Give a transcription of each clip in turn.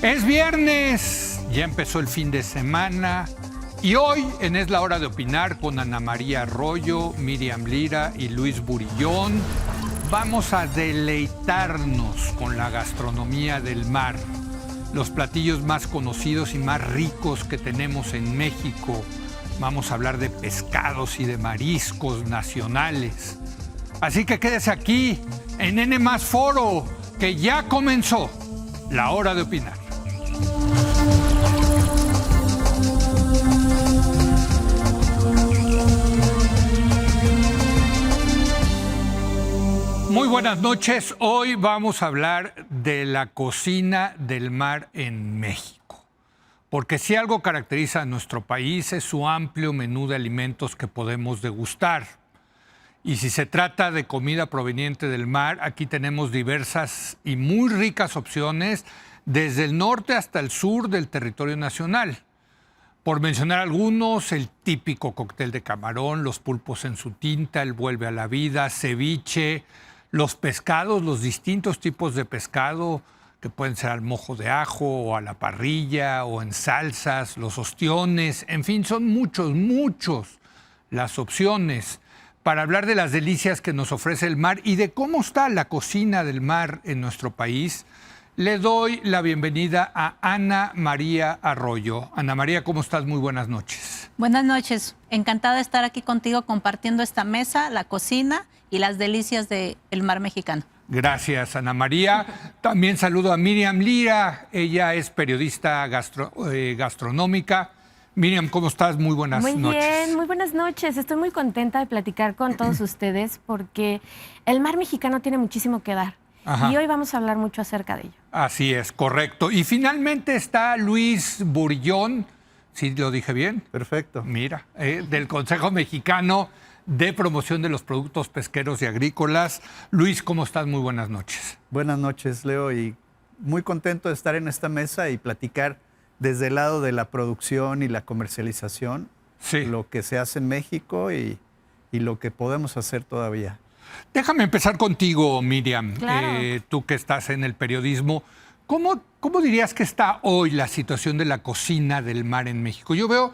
Es viernes, ya empezó el fin de semana y hoy en Es la Hora de Opinar con Ana María Arroyo, Miriam Lira y Luis Burillón vamos a deleitarnos con la gastronomía del mar, los platillos más conocidos y más ricos que tenemos en México. Vamos a hablar de pescados y de mariscos nacionales. Así que quédese aquí en N+ Foro, que ya comenzó la Hora de Opinar. Muy buenas noches. Hoy vamos a hablar de la cocina del mar en México. Porque si algo caracteriza a nuestro país es su amplio menú de alimentos que podemos degustar. Y si se trata de comida proveniente del mar, aquí tenemos diversas y muy ricas opciones desde el norte hasta el sur del territorio nacional. Por mencionar algunos, el típico cóctel de camarón, los pulpos en su tinta, el vuelve a la vida, ceviche, los pescados, los distintos tipos de pescado que pueden ser al mojo de ajo o a la parrilla o en salsas, los ostiones, en fin, son muchos las opciones para hablar de las delicias que nos ofrece el mar y de cómo está la cocina del mar en nuestro país. Le doy la bienvenida a Ana María Arroyo. Ana María, ¿cómo estás? Muy buenas noches. Buenas noches. Encantada de estar aquí contigo compartiendo esta mesa, la cocina y las delicias del mar mexicano. Gracias, Ana María. También saludo a Miriam Lira. Ella es periodista gastronómica. Miriam, ¿cómo estás? Muy buenas noches. Muy bien, muy buenas noches. Estoy muy contenta de platicar con todos ustedes porque el mar mexicano tiene muchísimo que dar. Ajá. Y hoy vamos a hablar mucho acerca de ello. Así es, correcto. Y finalmente está Luis Burillón, ¿sí lo dije bien? Perfecto. Mira, del Consejo Mexicano de Promoción de los Productos Pesqueros y Agrícolas. Luis, ¿cómo estás? Muy buenas noches. Buenas noches, Leo, y muy contento de estar en esta mesa y platicar desde el lado de la producción y la comercialización, sí, lo que se hace en México y lo que podemos hacer todavía. Déjame empezar contigo, Miriam. Claro. Tú que estás en el periodismo, ¿cómo dirías que está hoy la situación de la cocina del mar en México? Yo veo,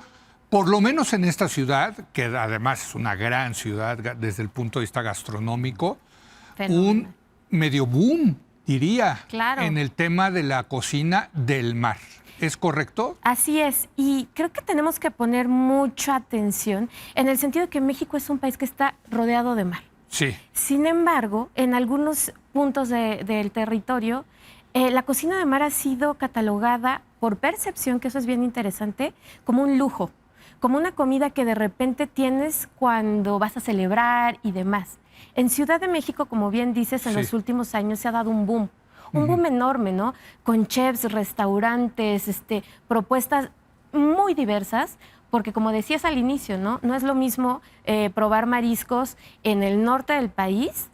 por lo menos en esta ciudad, que además es una gran ciudad desde el punto de vista gastronómico, un medio boom, diría, claro, en el tema de la cocina del mar. ¿Es correcto? Así es, y creo que tenemos que poner mucha atención en el sentido de que México es un país que está rodeado de mar. Sí. Sin embargo, en algunos puntos del territorio, la cocina de mar ha sido catalogada por percepción, que eso es bien interesante, como un lujo, como una comida que de repente tienes cuando vas a celebrar y demás. En Ciudad de México, como bien dices, en los últimos años se ha dado un boom enorme, ¿no? Con chefs, restaurantes, propuestas muy diversas. Porque como decías al inicio, ¿no? No es lo mismo probar mariscos en el norte del país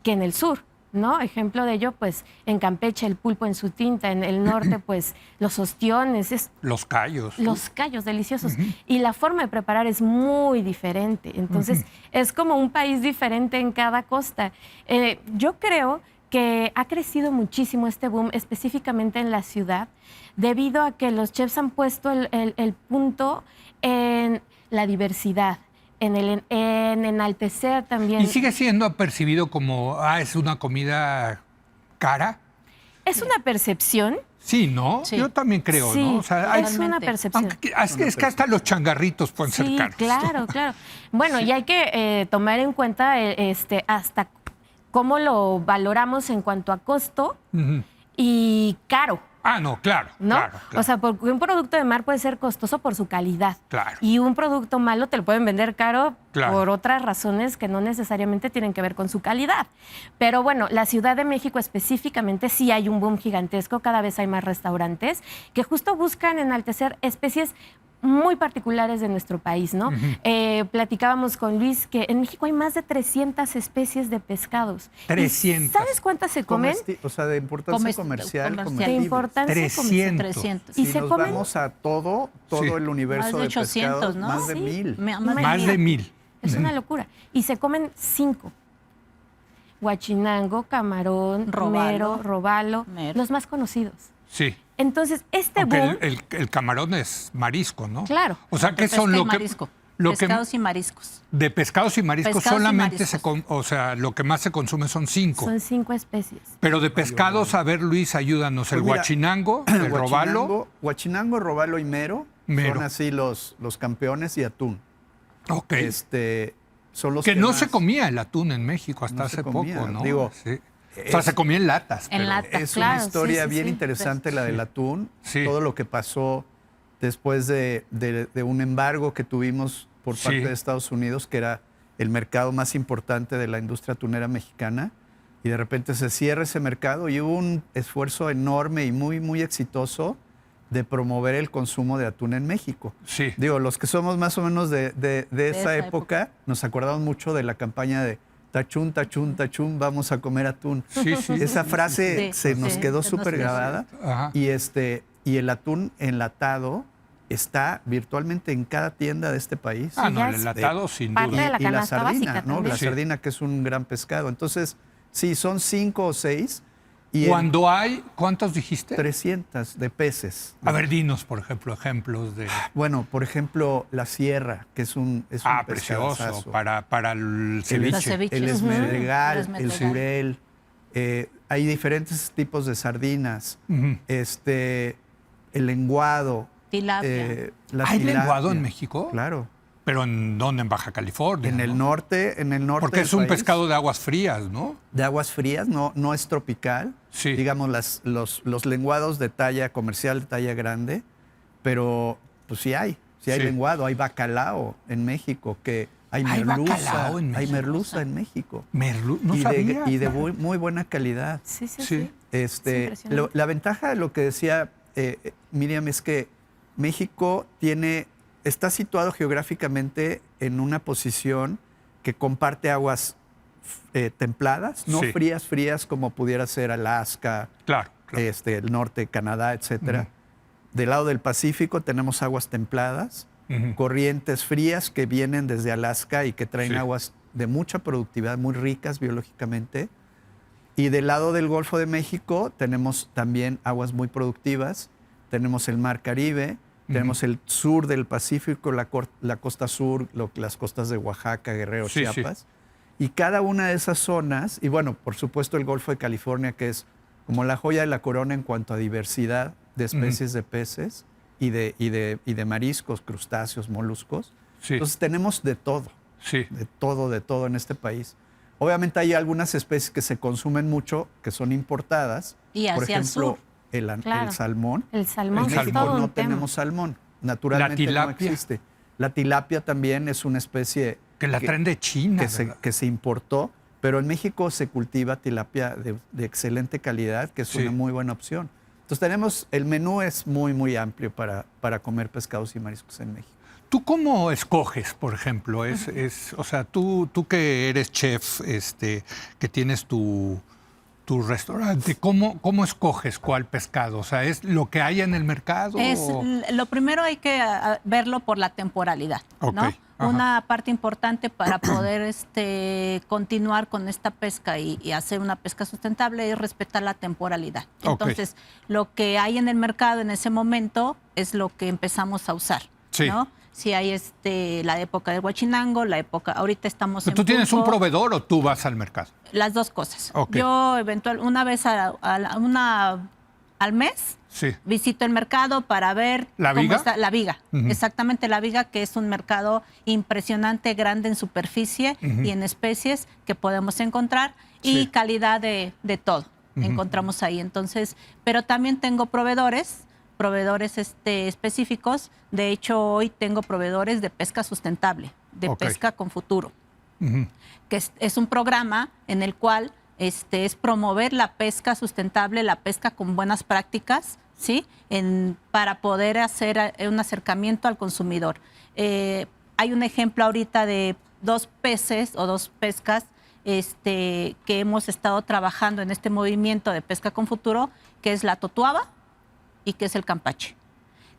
que en el sur, ¿no? Ejemplo de ello, pues en Campeche el pulpo en su tinta, en el norte pues los ostiones. Los callos. Los callos deliciosos. Y la forma de preparar es muy diferente. Entonces es como un país diferente en cada costa. Yo creo que ha crecido muchísimo este boom, específicamente en la ciudad, debido a que los chefs han puesto el punto en la diversidad, en enaltecer también. ¿Y sigue siendo percibido como, es una comida cara? Es una percepción. Sí, ¿no? Sí. Yo también creo, sí, ¿no? O sea, es una percepción. Es que hasta los changarritos pueden ser caros. Claro. Bueno, y hay que tomar en cuenta hasta cómo lo valoramos en cuanto a costo y caro. No, claro, ¿no? Claro. O sea, porque un producto de mar puede ser costoso por su calidad. Claro. Y un producto malo te lo pueden vender caro claro, por otras razones que no necesariamente tienen que ver con su calidad. Pero bueno, la Ciudad de México específicamente sí hay un boom gigantesco, cada vez hay más restaurantes que justo buscan enaltecer especies muy particulares de nuestro país, ¿no? Platicábamos con Luis que en México hay más de 300 especies de pescados. 300. ¿Sabes cuántas se comen? O sea, de importancia comercial. De importancia 300. Y si se nos comen vamos a todo el universo más de 800, pescados, ¿no? más de 1000. Más de 1000. Es una locura. Y se comen 5. Huachinango, camarón, Robalo, mero, robalo, mero. los más conocidos. Sí. Entonces, Porque boom... el camarón es marisco, ¿no? Claro. O sea, que son lo que... Pescados y mariscos. De pescados y mariscos Pescados solamente y mariscos. o sea, lo que más se consume son 5. Son 5 especies. Pero de pescados, a ver, Luis, ayúdanos. El guachinango, el robalo. Guachinango, robalo y mero. Son así los campeones, y atún. Ok. Son los que no más... se comía el atún en México hasta hace poco, ¿no? Digo, sí. O sea, se comía en latas. Es una historia bien interesante la del atún. Sí. Todo lo que pasó después de un embargo que tuvimos por parte de Estados Unidos, que era el mercado más importante de la industria atunera mexicana, y de repente se cierra ese mercado y hubo un esfuerzo enorme y muy, muy exitoso de promover el consumo de atún en México. Sí. Digo, los que somos más o menos de esa época, nos acordamos mucho de la campaña de tachún, tachún, tachún, vamos a comer atún. Sí, sí. Esa frase se nos quedó súper grabada. Ajá. Y el atún enlatado está virtualmente en cada tienda de este país. Ah, no, el enlatado sin duda. Parte de la canasta sardina, básica ¿no? también. La sardina, que es un gran pescado. Entonces, sí, son 5 o 6. Y Cuando hay, ¿cuántos dijiste? 300 de peces. A ver, dinos, por ejemplo, ejemplos de... Bueno, por ejemplo, la sierra, que es un precioso, pescadazo. para el ceviche. Los ceviches. El esmedregal, Ujú. el surel. Hay diferentes tipos de sardinas. Ujú. El lenguado. Tilapia. La ¿Hay tilapia. lenguado en México? Claro. ¿Pero en dónde? ¿En Baja California? En el ¿no? norte Porque del es un país, pescado de aguas frías, ¿no? de aguas frías, no es tropical. Sí. Digamos, los lenguados de talla comercial, de talla grande, pero pues sí hay lenguado, hay bacalao en México, que hay merluza. bacalao en Hay México. merluza en México. No sabía. Y de muy buena calidad. Sí. La ventaja de lo que decía Miriam es que México está situado geográficamente en una posición que comparte aguas templadas, no frías como pudiera ser Alaska, Claro. el norte de Canadá, etcétera. Del lado del Pacífico tenemos aguas templadas, corrientes frías que vienen desde Alaska y que traen aguas de mucha productividad, muy ricas biológicamente. Y del lado del Golfo de México tenemos también aguas muy productivas. Tenemos el Mar Caribe, tenemos el sur del Pacífico, la costa sur, las costas de Oaxaca, Guerrero, Chiapas. Y cada una de esas zonas, y bueno, por supuesto el Golfo de California, que es como la joya de la corona en cuanto a diversidad de especies de peces y de mariscos, crustáceos, moluscos. Sí. Entonces tenemos de todo, de todo en este país. Obviamente hay algunas especies que se consumen mucho, que son importadas. Y por hacia el ejemplo, sur. el salmón. El salmón En es México todo no un tema. tenemos salmón. Naturalmente La no tilapia. existe. La tilapia también es una especie Que la traen de China. que se importó, pero en México se cultiva tilapia de excelente calidad, que es una muy buena opción. Entonces el menú es muy, muy amplio para comer pescados y mariscos en México. ¿Tú cómo escoges, por ejemplo? O sea, tú que eres chef, que tienes tu restaurante, ¿cómo escoges cuál pescado? O sea, ¿es lo que hay en el mercado? Lo primero hay que verlo por la temporalidad, ¿no? Ok, ajá. Una parte importante para poder continuar con esta pesca y hacer una pesca sustentable es respetar la temporalidad. Ok. Entonces, lo que hay en el mercado en ese momento es lo que empezamos a usar, ¿no? Si hay la época de Huachinango, ahorita estamos en ¿Tú tienes un Pulpo. proveedor o tú vas al mercado? Las dos cosas. Ok. Yo una vez al mes visito el mercado para ver ¿La cómo Viga? está la Viga. Ujú. Exactamente, la Viga, que es un mercado impresionante, grande en superficie y en especies que podemos encontrar y calidad de todo. Encontramos ahí. Entonces, pero también tengo proveedores específicos. De hecho, hoy tengo proveedores de pesca sustentable, de pesca con futuro, que es un programa en el cual es promover la pesca sustentable, la pesca con buenas prácticas, ¿sí? Para poder hacer un acercamiento al consumidor. Hay un ejemplo ahorita de 2 peces o 2 pescas que hemos estado trabajando en este movimiento de pesca con futuro, que es la totuaba y que es el campache,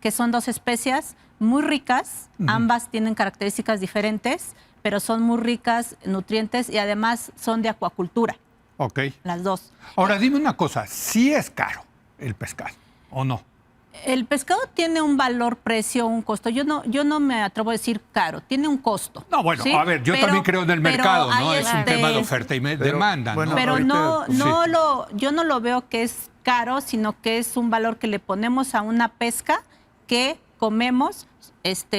que son 2 especies muy ricas, ambas tienen características diferentes, pero son muy ricas en nutrientes y además son de acuacultura. Ok. Las 2. Ahora, dime una cosa, ¿sí es caro el pescado o no? El pescado tiene un valor, precio, un costo. Yo no me atrevo a decir caro, tiene un costo. No, bueno, ¿sí? a ver, yo también creo en el mercado, ¿no? Es un tema de oferta y demanda, bueno, ¿no? Pero ahorita, yo no lo veo que es caro, sino que es un valor que le ponemos a una pesca que comemos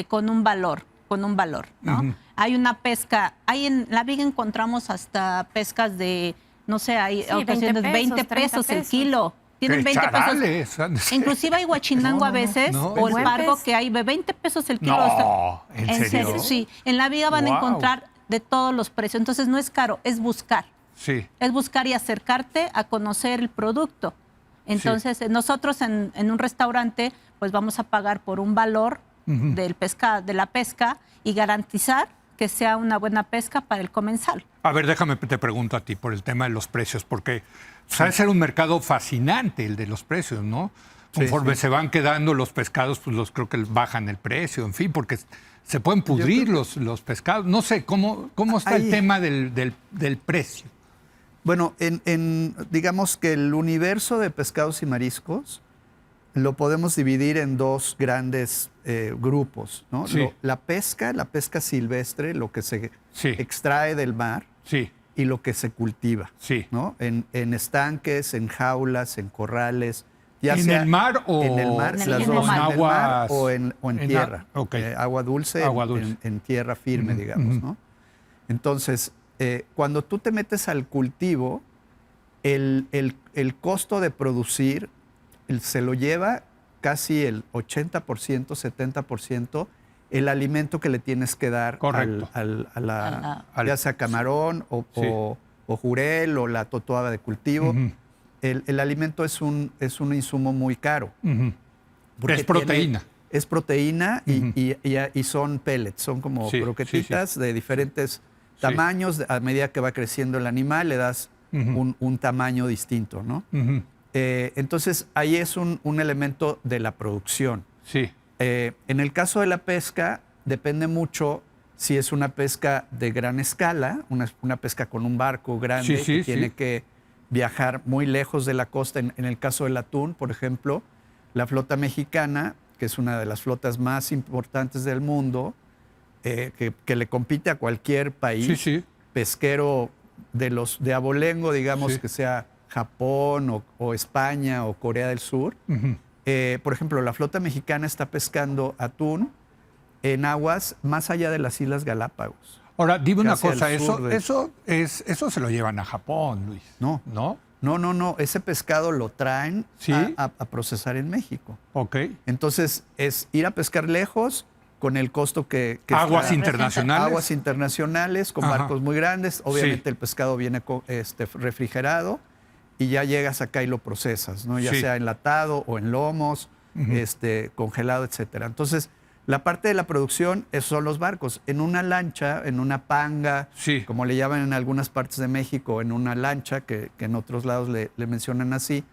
con un valor, ¿no? Hay una pesca, en la viga encontramos hasta pescas de, no sé, hay ocasiones 20 pesos el kilo. Tienen 20 pesos. Inclusive hay guachinango a veces, o el pargo que hay de 20 pesos el kilo. No, ¿en serio? Sí, en la viga van a encontrar de todos los precios. Entonces no es caro, es buscar. Sí. Es buscar y acercarte a conocer el producto. Entonces nosotros en un restaurante pues vamos a pagar por un valor de la pesca y garantizar que sea una buena pesca para el comensal. A ver, déjame te pregunto a ti por el tema de los precios, porque sabe ser un mercado fascinante el de los precios, ¿no? Conforme se van quedando los pescados, pues creo que bajan el precio, en fin, porque se pueden pudrir los pescados. No sé, ¿cómo está el tema del precio? Bueno, digamos que el universo de pescados y mariscos lo podemos dividir en dos grandes grupos, ¿no? Sí. La pesca silvestre, lo que se extrae del mar, y lo que se cultiva, ¿no? En estanques, en jaulas, en corrales. Ya ¿En sea el mar o en el mar, en las el dos, mar? en el mar o en tierra? Agua dulce, dulce. En tierra firme, digamos, ¿no? Entonces, cuando tú te metes al cultivo, el costo de producir se lo lleva casi el 80%, 70% el alimento que le tienes que dar ya sea camarón o jurel o la totoaba de cultivo. El alimento es un insumo muy caro. Es proteína. Es proteína y son pellets, son como croquetitas de diferentes tamaños. A medida que va creciendo el animal, le das un tamaño distinto, ¿no? Entonces, ahí es un elemento de la producción. Sí. En el caso de la pesca, depende mucho si es una pesca de gran escala, una pesca con un barco grande que tiene que viajar muy lejos de la costa. En el caso del atún, por ejemplo, la flota mexicana, que es una de las flotas más importantes del mundo, que le compite a cualquier país pesquero de abolengo, digamos, que sea Japón o España o Corea del Sur. Por ejemplo, la flota mexicana está pescando atún en aguas más allá de las Islas Galápagos. Ahora, dime una cosa, eso se lo llevan a Japón, Luis. No. No. Ese pescado lo traen a procesar en México. Ok. Entonces, es ir a pescar lejos con el costo que aguas internacionales. Aguas internacionales, con barcos muy grandes. Obviamente el pescado viene refrigerado y ya llegas acá y lo procesas, ¿no? Ya sea enlatado o en lomos, congelado, etcétera. Entonces, la parte de la producción son los barcos. En una lancha, en una panga, como le llaman en algunas partes de México, en una lancha, que en otros lados le mencionan así,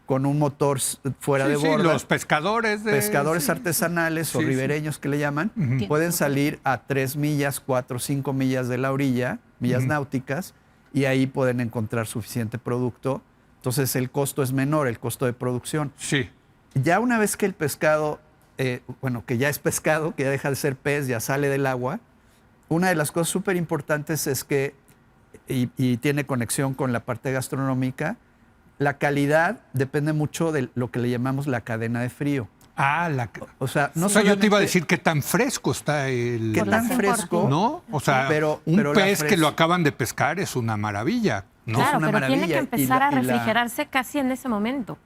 con un motor fuera de borda. Los pescadores. Pescadores artesanales o ribereños que le llaman, pueden salir a 3 millas, 4, 5 millas de la orilla, millas náuticas, y ahí pueden encontrar suficiente producto. Entonces el costo es menor, el costo de producción. Ya una vez que el pescado, que ya es pescado, que ya deja de ser pez, ya sale del agua, una de las cosas súper importantes es que, y tiene conexión con la parte gastronómica, la calidad depende mucho de lo que le llamamos la cadena de frío. O sea, yo te iba a decir qué tan fresco está el... ¿Qué tan fresco? ¿No? O sea, un pez que lo acaban de pescar es una maravilla, ¿no? Claro, es una pero maravilla. Tiene que empezar a refrigerarse casi en ese momento.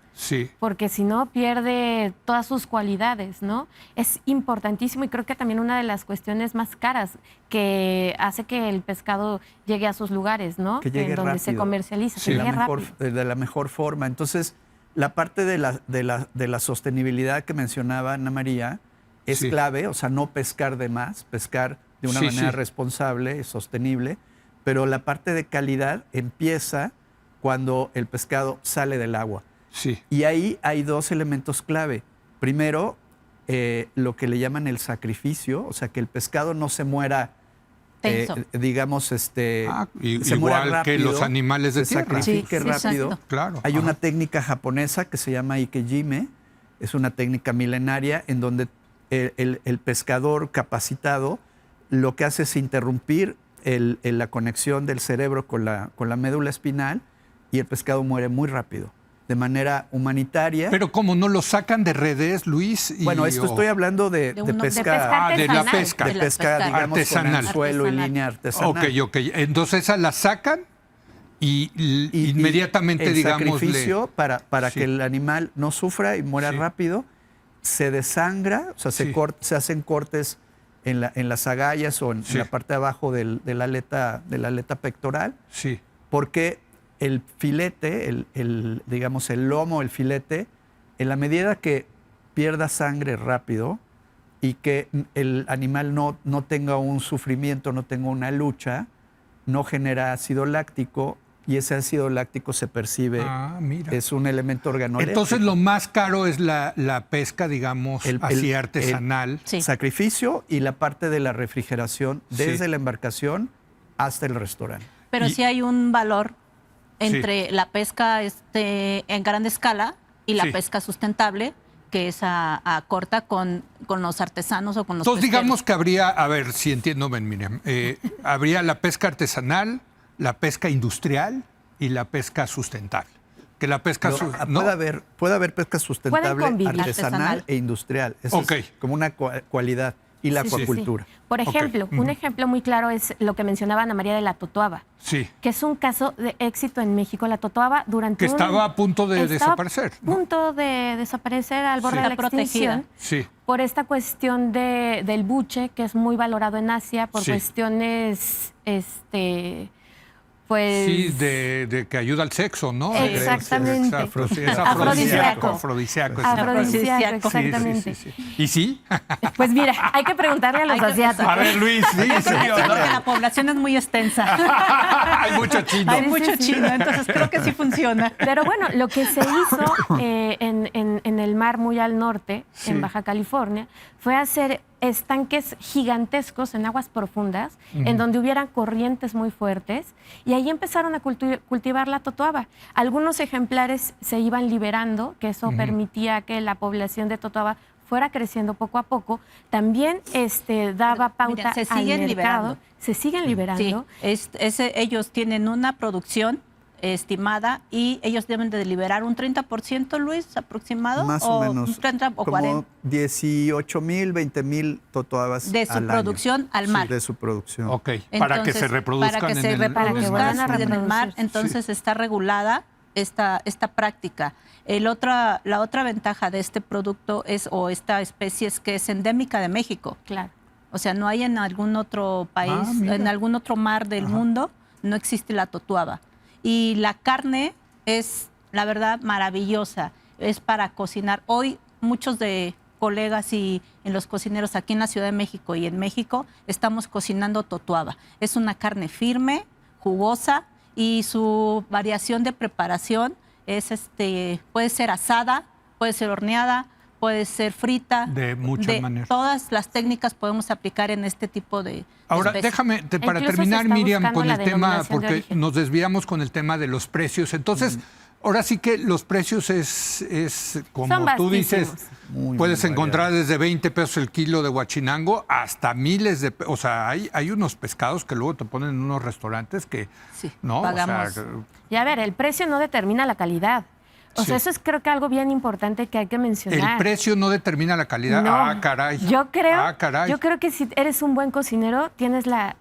Porque si no pierde todas sus cualidades, ¿no? Es importantísimo y creo que también una de las cuestiones más caras que hace que el pescado llegue a sus lugares, ¿no? Que llegue donde rápido. se comercializa, que llegue rápido. De la mejor forma. Entonces, la parte de la sostenibilidad que mencionaba Ana María es clave, o sea, no pescar de más, pescar de una manera responsable, sostenible, pero la parte de calidad empieza cuando el pescado sale del agua. Y ahí hay dos elementos clave. Primero, lo que le llaman el sacrificio, o sea, que el pescado no se muera, digamos, se muera igual rápido, que los animales de se tierra. sacrifique rápido. Claro. Hay una técnica japonesa que se llama ikejime, Es una técnica milenaria en donde el pescador capacitado lo que hace es interrumpir la conexión del cerebro con la médula espinal y el pescado muere muy rápido, de manera humanitaria. Pero como no lo sacan de redes, Luis. Bueno, estoy hablando de pesca. De la pesca. De pesca, digamos, artesanal. con anzuelo y línea artesanal. Ok. Entonces esa la sacan y inmediatamente, el digamos. Sacrificio para que el animal no sufra y muera rápido, se desangra, o sea, se hacen cortes en las agallas o en la parte de abajo de la aleta pectoral. Sí. Porque el filete, digamos, el lomo, el filete, en la medida que pierda sangre rápido y que el animal no tenga un sufrimiento, no tenga una lucha, no genera ácido láctico y ese ácido láctico se percibe, es un elemento organoléptico. Entonces lo más caro es la pesca, digamos, así artesanal. El sacrificio y la parte de la refrigeración desde la embarcación hasta el restaurante. Pero sí hay un valor entre la pesca en gran escala y la pesca sustentable, que es a corta con los artesanos o con los Entonces pesqueros. digamos que habría, a ver si entiendo, Miriam, habría la pesca artesanal, la pesca industrial y la pesca sustentable. Que la pesca puede haber pesca sustentable, artesanal e industrial. Eso es como una cualidad. Y la acuacultura. Sí. Por ejemplo, un ejemplo muy claro es lo que mencionaba Ana María de la totoaba, que es un caso de éxito en México. La totoaba durante estaba a punto de desaparecer. A punto de desaparecer al borde de la extinción. Por esta cuestión del buche, que es muy valorado en Asia, por cuestiones pues... Sí, de que ayuda al sexo, ¿no? Exactamente. Es afrodisíaco. Exactamente. ¿Y sí? Pues mira, hay que preguntarle a los asiáticos. A ver, Luis, sí, porque la población es muy extensa. Hay mucho chino. Hay mucho chino, entonces creo que sí funciona. Pero bueno, lo que se hizo en el mar muy al norte, en Baja California, fue hacer estanques gigantescos en aguas profundas, en donde hubieran corrientes muy fuertes, y ahí empezaron a cultivar la totoaba. Algunos ejemplares se iban liberando, que eso permitía que la población de totoaba fuera creciendo poco a poco. También daba pauta al mercado. Se siguen liberando. Sí, ellos tienen una producción estimada y ellos deben de liberar un 30%, Luis, aproximado. Más o menos. Un 30 o como 40. 18,000, 20,000 totoabas de su producción al mar. Sí, de su producción. Ok, para que se reproduzcan en el mar. Entonces está regulada esta práctica. La otra ventaja de este producto esta especie es que es endémica de México. Claro. O sea, no hay en algún otro país, en algún otro mar del mundo, no existe la totuaba. Y la carne es, la verdad, maravillosa. Es para cocinar. Hoy muchos de colegas y en los cocineros aquí en la Ciudad de México y en México estamos cocinando totuaba. Es una carne firme, jugosa y su variación de preparación es puede ser asada, puede ser horneada, puede ser frita. De muchas maneras. Todas las técnicas podemos aplicar en este tipo de Ahora, especies. déjame, para terminar, Miriam, con el tema, porque nos desviamos con el tema de los precios. Entonces, ahora sí que los precios es como tú dices, puedes encontrar desde 20 pesos el kilo de huachinango hasta miles de pesos. O sea, hay unos pescados que luego te ponen en unos restaurantes que no pagamos. Y a ver, el precio no determina la calidad. O sea, eso es creo que algo bien importante que hay que mencionar. ¿El precio no determina la calidad? No. Caray. Yo creo que si eres un buen cocinero, tienes la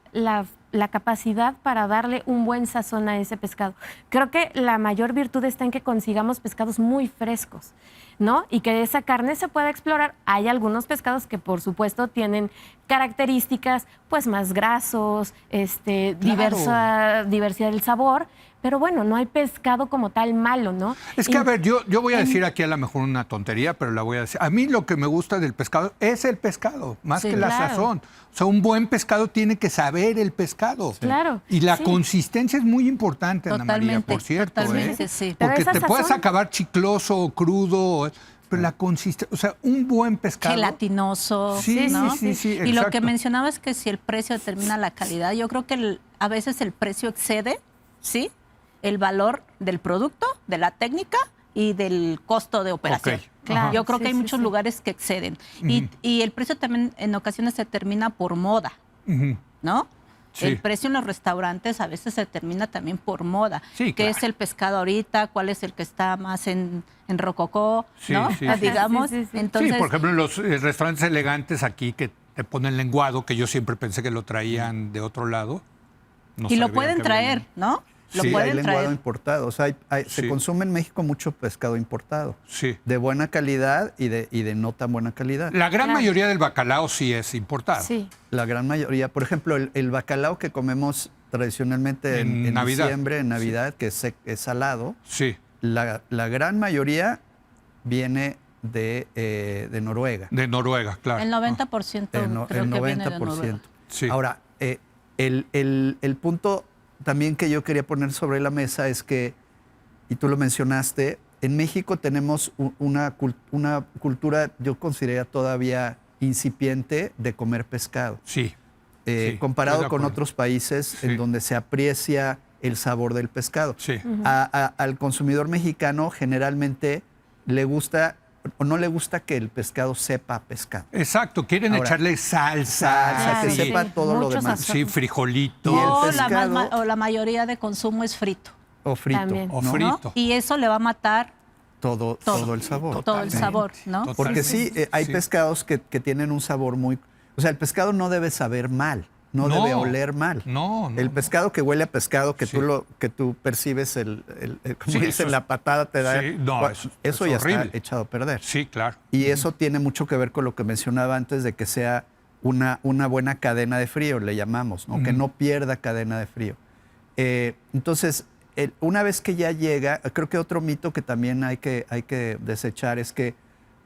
capacidad para darle un buen sazón a ese pescado. Creo que la mayor virtud está en que consigamos pescados muy frescos, ¿no? Y que esa carne se pueda explorar. Hay algunos pescados que, por supuesto, tienen características pues más grasos, diversidad del sabor, pero bueno, no hay pescado como tal malo, ¿no? Es que, a ver, yo voy a decir aquí a lo mejor una tontería, pero la voy a decir. A mí lo que me gusta del pescado es el pescado, más que la sazón. O sea, un buen pescado tiene que saber el pescado. Claro. Y la consistencia es muy importante, Ana María, por cierto. Totalmente, sí. Porque te puedes acabar chicloso o crudo, pero la consistencia, o sea, un buen pescado. Gelatinoso. Sí, ¿no? sí, Y lo que mencionaba es que si el precio determina la calidad, yo creo que a veces el precio excede, ¿sí?, el valor del producto, de la técnica y del costo de operación. Ok. Claro, Yo creo sí, que hay sí, muchos sí. lugares que exceden. Y el precio también en ocasiones se determina por moda, ¿no? Sí. El precio en los restaurantes a veces se determina también por moda. Sí, ¿Qué claro. es el pescado ahorita? ¿Cuál es el que está más en rococó? Sí, ¿no? sí, sí. Digamos. Sí, sí, sí. Entonces, Sí, por ejemplo, en los restaurantes elegantes aquí que te ponen lenguado, que yo siempre pensé que lo traían de otro lado. No y lo sabía pueden que traer, venían. ¿no? Lo Sí, hay pueden lenguado traer. importado. O sea, se Sí. consume en México mucho pescado importado. Sí. De buena calidad y de no tan buena calidad. La gran Claro. mayoría del bacalao sí es importado. Sí. La gran mayoría. Por ejemplo, el bacalao que comemos tradicionalmente En en Navidad. diciembre, en Navidad, que es salado, Sí, la gran mayoría viene de Noruega. de Noruega, claro. El 90% creo El que viene de 90%. Noruega. Sí. Ahora, el punto también que yo quería poner sobre la mesa es que, y tú lo mencionaste, en México tenemos una cultura, yo considero todavía incipiente, de comer pescado. Sí. Sí, Comparado estoy de con acuerdo. otros países Sí. en donde se aprecia el sabor del pescado. Sí. Al consumidor mexicano generalmente le gusta o no le gusta que el pescado sepa a pescado. Exacto, quieren Ahora, echarle salsa, salsa, que sí, sepa todo lo mucho demás. sazón. sí, frijolito. Y el O pescado- o la mayoría de consumo es frito. O frito. También. O ¿no? frito. ¿no? Y eso le va a matar Todo el sabor. todo el Totalmente. sabor, ¿no? Porque sí, hay Sí. pescados que tienen un sabor muy... O sea, el pescado no debe saber mal, no No. debe oler mal. No, no. El pescado que huele a pescado, que, Sí. que tú percibes, como Sí, dicen, eso es- la patada te da... Sí, no, eso es ya horrible. está echado a perder. Sí, claro. Y eso tiene mucho que ver con lo que mencionaba antes de que sea una buena cadena de frío, le llamamos, ¿no? Que no pierda cadena de frío. Entonces, una vez que ya llega, creo que otro mito que también hay que desechar es que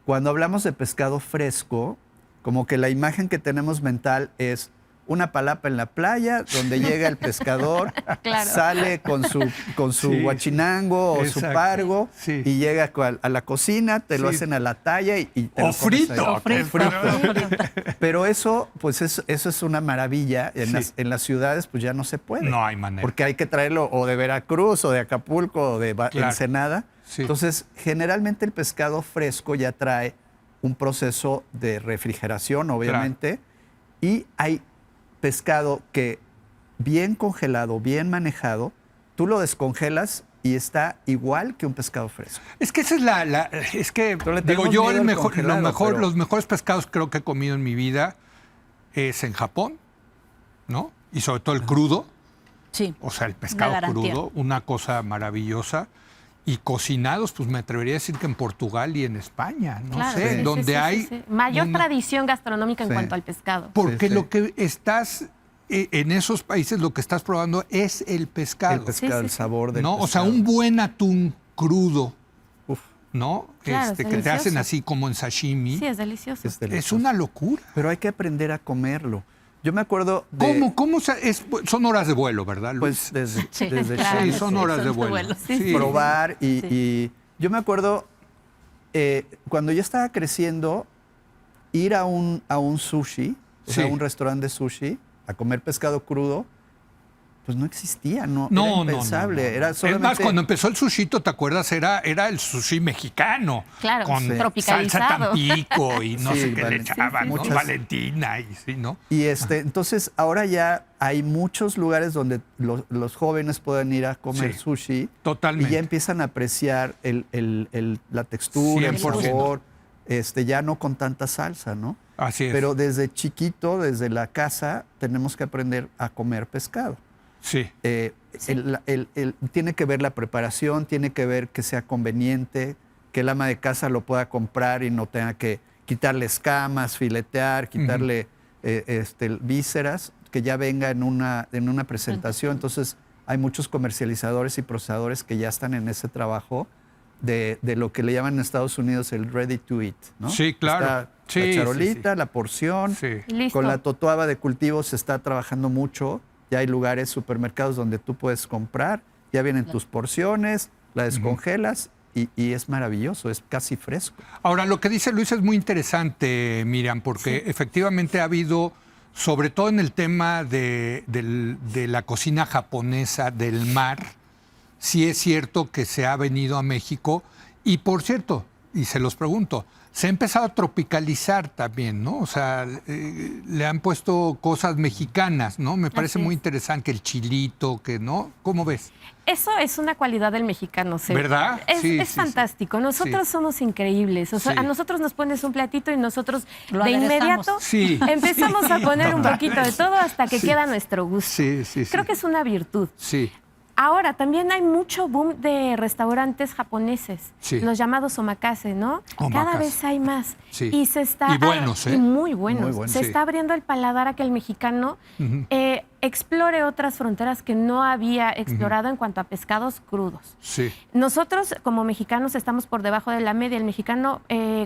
cuando hablamos de pescado fresco, como que la imagen que tenemos mental es una palapa en la playa, donde llega el pescador, Claro. sale con su Sí, guachinango o su exacto. pargo Sí. y llega a la cocina, te lo Sí. hacen a la talla y te O lo comes frito. ahí. O frito. Pero eso, pues eso es una maravilla. En, Sí. en las ciudades, pues ya no se puede. No hay manera. Porque hay que traerlo o de Veracruz o de Acapulco o de Claro. Ensenada. Sí. Entonces, generalmente el pescado fresco ya trae un proceso de refrigeración, obviamente, y hay pescado que bien congelado, bien manejado, tú lo descongelas y está igual que un pescado fresco. Es que esa es es que, Pero le digo, tenemos yo miedo al congelado, pero- los mejores pescados creo que he comido en mi vida es en Japón, ¿no? Y sobre todo el crudo, Sí. o sea, el pescado garantía. crudo, una cosa maravillosa. Y cocinados, pues me atrevería a decir que en Portugal y en España, no Claro, sé, sí, donde sí, sí, hay... sí, sí. Mayor una- tradición gastronómica en Sí. cuanto al pescado. Porque Sí, sí. lo que estás, en esos países lo que estás probando es el pescado. El pescado, Sí, el sí, sabor del ¿No? O sea, pescado. un buen atún crudo, Uf, ¿no? Claro, es que te hacen delicioso. así como en sashimi. Sí, es delicioso. es delicioso. Es una locura. Pero hay que aprender a comerlo. Yo me acuerdo de... ¿Cómo? Son horas de vuelo, ¿verdad, Luis? Pues desde Sí, desde claro. sí, chico, son horas de vuelo. Sí. probar y, Sí. y yo me acuerdo cuando yo estaba creciendo, ir a un sushi, o sea, Sí. a un restaurante de sushi, a comer pescado crudo, pues no existía, no, No, era no, no, impensable. no. Era Es solamente... más, cuando empezó el sushito, ¿te acuerdas? Era el sushi mexicano. Claro, con sí. salsa Tropicalizado. Tampico y no Sí, sé qué le sí, echaban, ¿no? muchas- Valentina y sí, ¿no? Y entonces ahora ya hay muchos lugares donde los jóvenes pueden ir a comer Sí, sushi totalmente. y ya empiezan a apreciar la textura, el 100%. sabor, ya no con tanta salsa, ¿no? Así es. Pero desde chiquito, desde la casa, tenemos que aprender a comer pescado. sí. Tiene que ver la preparación, tiene que ver que sea conveniente, que el ama de casa lo pueda comprar y no tenga que quitarle escamas, filetear, quitarle vísceras, que ya venga en una presentación. Entonces, hay muchos comercializadores y procesadores que ya están en ese trabajo de lo que le llaman en Estados Unidos el ready to eat, ¿no? Sí, claro. Está Sí, la sí, charolita, sí. la porción. Sí. Listo. Con la totoaba de cultivo se está trabajando mucho. Ya hay lugares, supermercados donde tú puedes comprar. Ya vienen tus porciones, la descongelas y es maravilloso, es casi fresco. Ahora, lo que dice Luis es muy interesante, Miriam, porque efectivamente ha habido, sobre todo en el tema de la cocina japonesa del mar, sí es cierto que se ha venido a México Y por cierto, y se los pregunto, se ha empezado a tropicalizar también, ¿no? O sea, le han puesto cosas mexicanas, ¿no? Me parece muy interesante, el chilito, que, ¿no? ¿Cómo ves? Eso es una cualidad del mexicano, ¿sí? ¿Verdad? Es fantástico. Nosotros somos increíbles. O sea, a nosotros nos pones un platito y nosotros de inmediato empezamos a poner un poquito de todo hasta que queda a nuestro gusto. Creo que es una virtud. Sí. Ahora, también hay mucho boom de restaurantes japoneses, los llamados omakase, ¿no? Cada vez hay más. Y se está... Y buenos, ¿eh? Y muy buenos. Se está abriendo el paladar a que el mexicano explore otras fronteras que no había explorado en cuanto a pescados crudos. Nosotros, como mexicanos, estamos por debajo de la media. El mexicano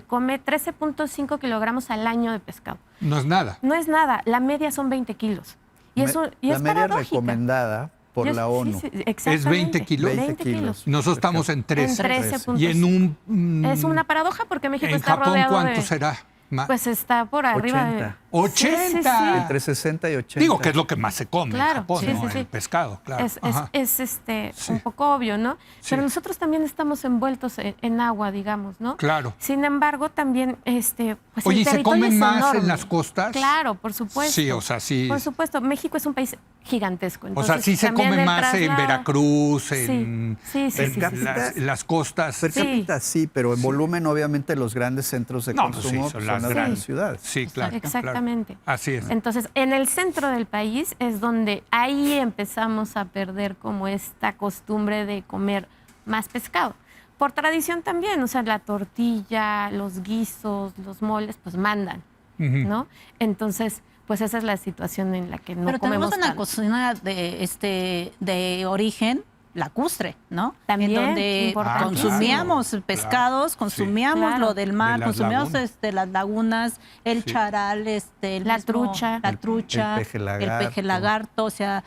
come 13.5 kilogramos al año de pescado. No es nada. No es nada. La media son 20 kilos. Y es la media recomendada por la ONU. ¿Es 20 kilos? 20 kilos. Nosotros estamos en 13. 13.5. Y en un... es una paradoja porque México está Japón, rodeado ¿cuánto será? Pues está por arriba 80. de... 80. Entre 60 y 80. Digo que es lo que más se come en Japón, ¿no? El pescado, claro. Es un poco obvio, ¿no? Pero nosotros también estamos envueltos en agua, digamos, ¿no? Claro. Sin embargo, también pues oye, el territorio ¿se comen es más enorme. en las costas? Claro, por supuesto. Sí, o sea, sí. Por supuesto, México es un país gigantesco. Entonces, o sea, sí se come más en Veracruz, en las costas. Per cápita sí, pero en volumen obviamente los grandes centros de consumo son las grandes ciudades. Sí, claro. Exactamente. Claro. Así es. Entonces, en el centro del país es donde ahí empezamos a perder como esta costumbre de comer más pescado. Por tradición también, o sea, la tortilla, los guisos, los moles, pues mandan, ¿no? Entonces, pues esa es la situación en la que no Pero comemos tenemos una tanto. cocina de origen lacustre, ¿no? También, en donde consumíamos pescados, consumíamos lo del mar, consumíamos las lagunas, el charal, la trucha, el peje lagarto, o sea,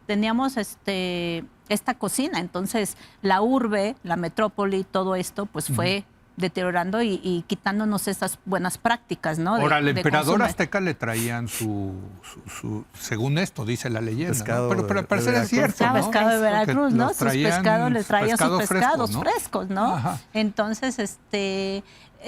teníamos esta cocina. Entonces, la urbe, la metrópoli, todo esto, pues fue deteriorando y quitándonos esas buenas prácticas, ¿no? Ahora, al emperador azteca le traían su, según esto dice la leyenda, pescado, ¿no? Pero al parecer es cierto, ¿no? Pescado de Veracruz, ¿no? Sus pescados les traían sus pescados frescos, ¿no? Ajá. Entonces,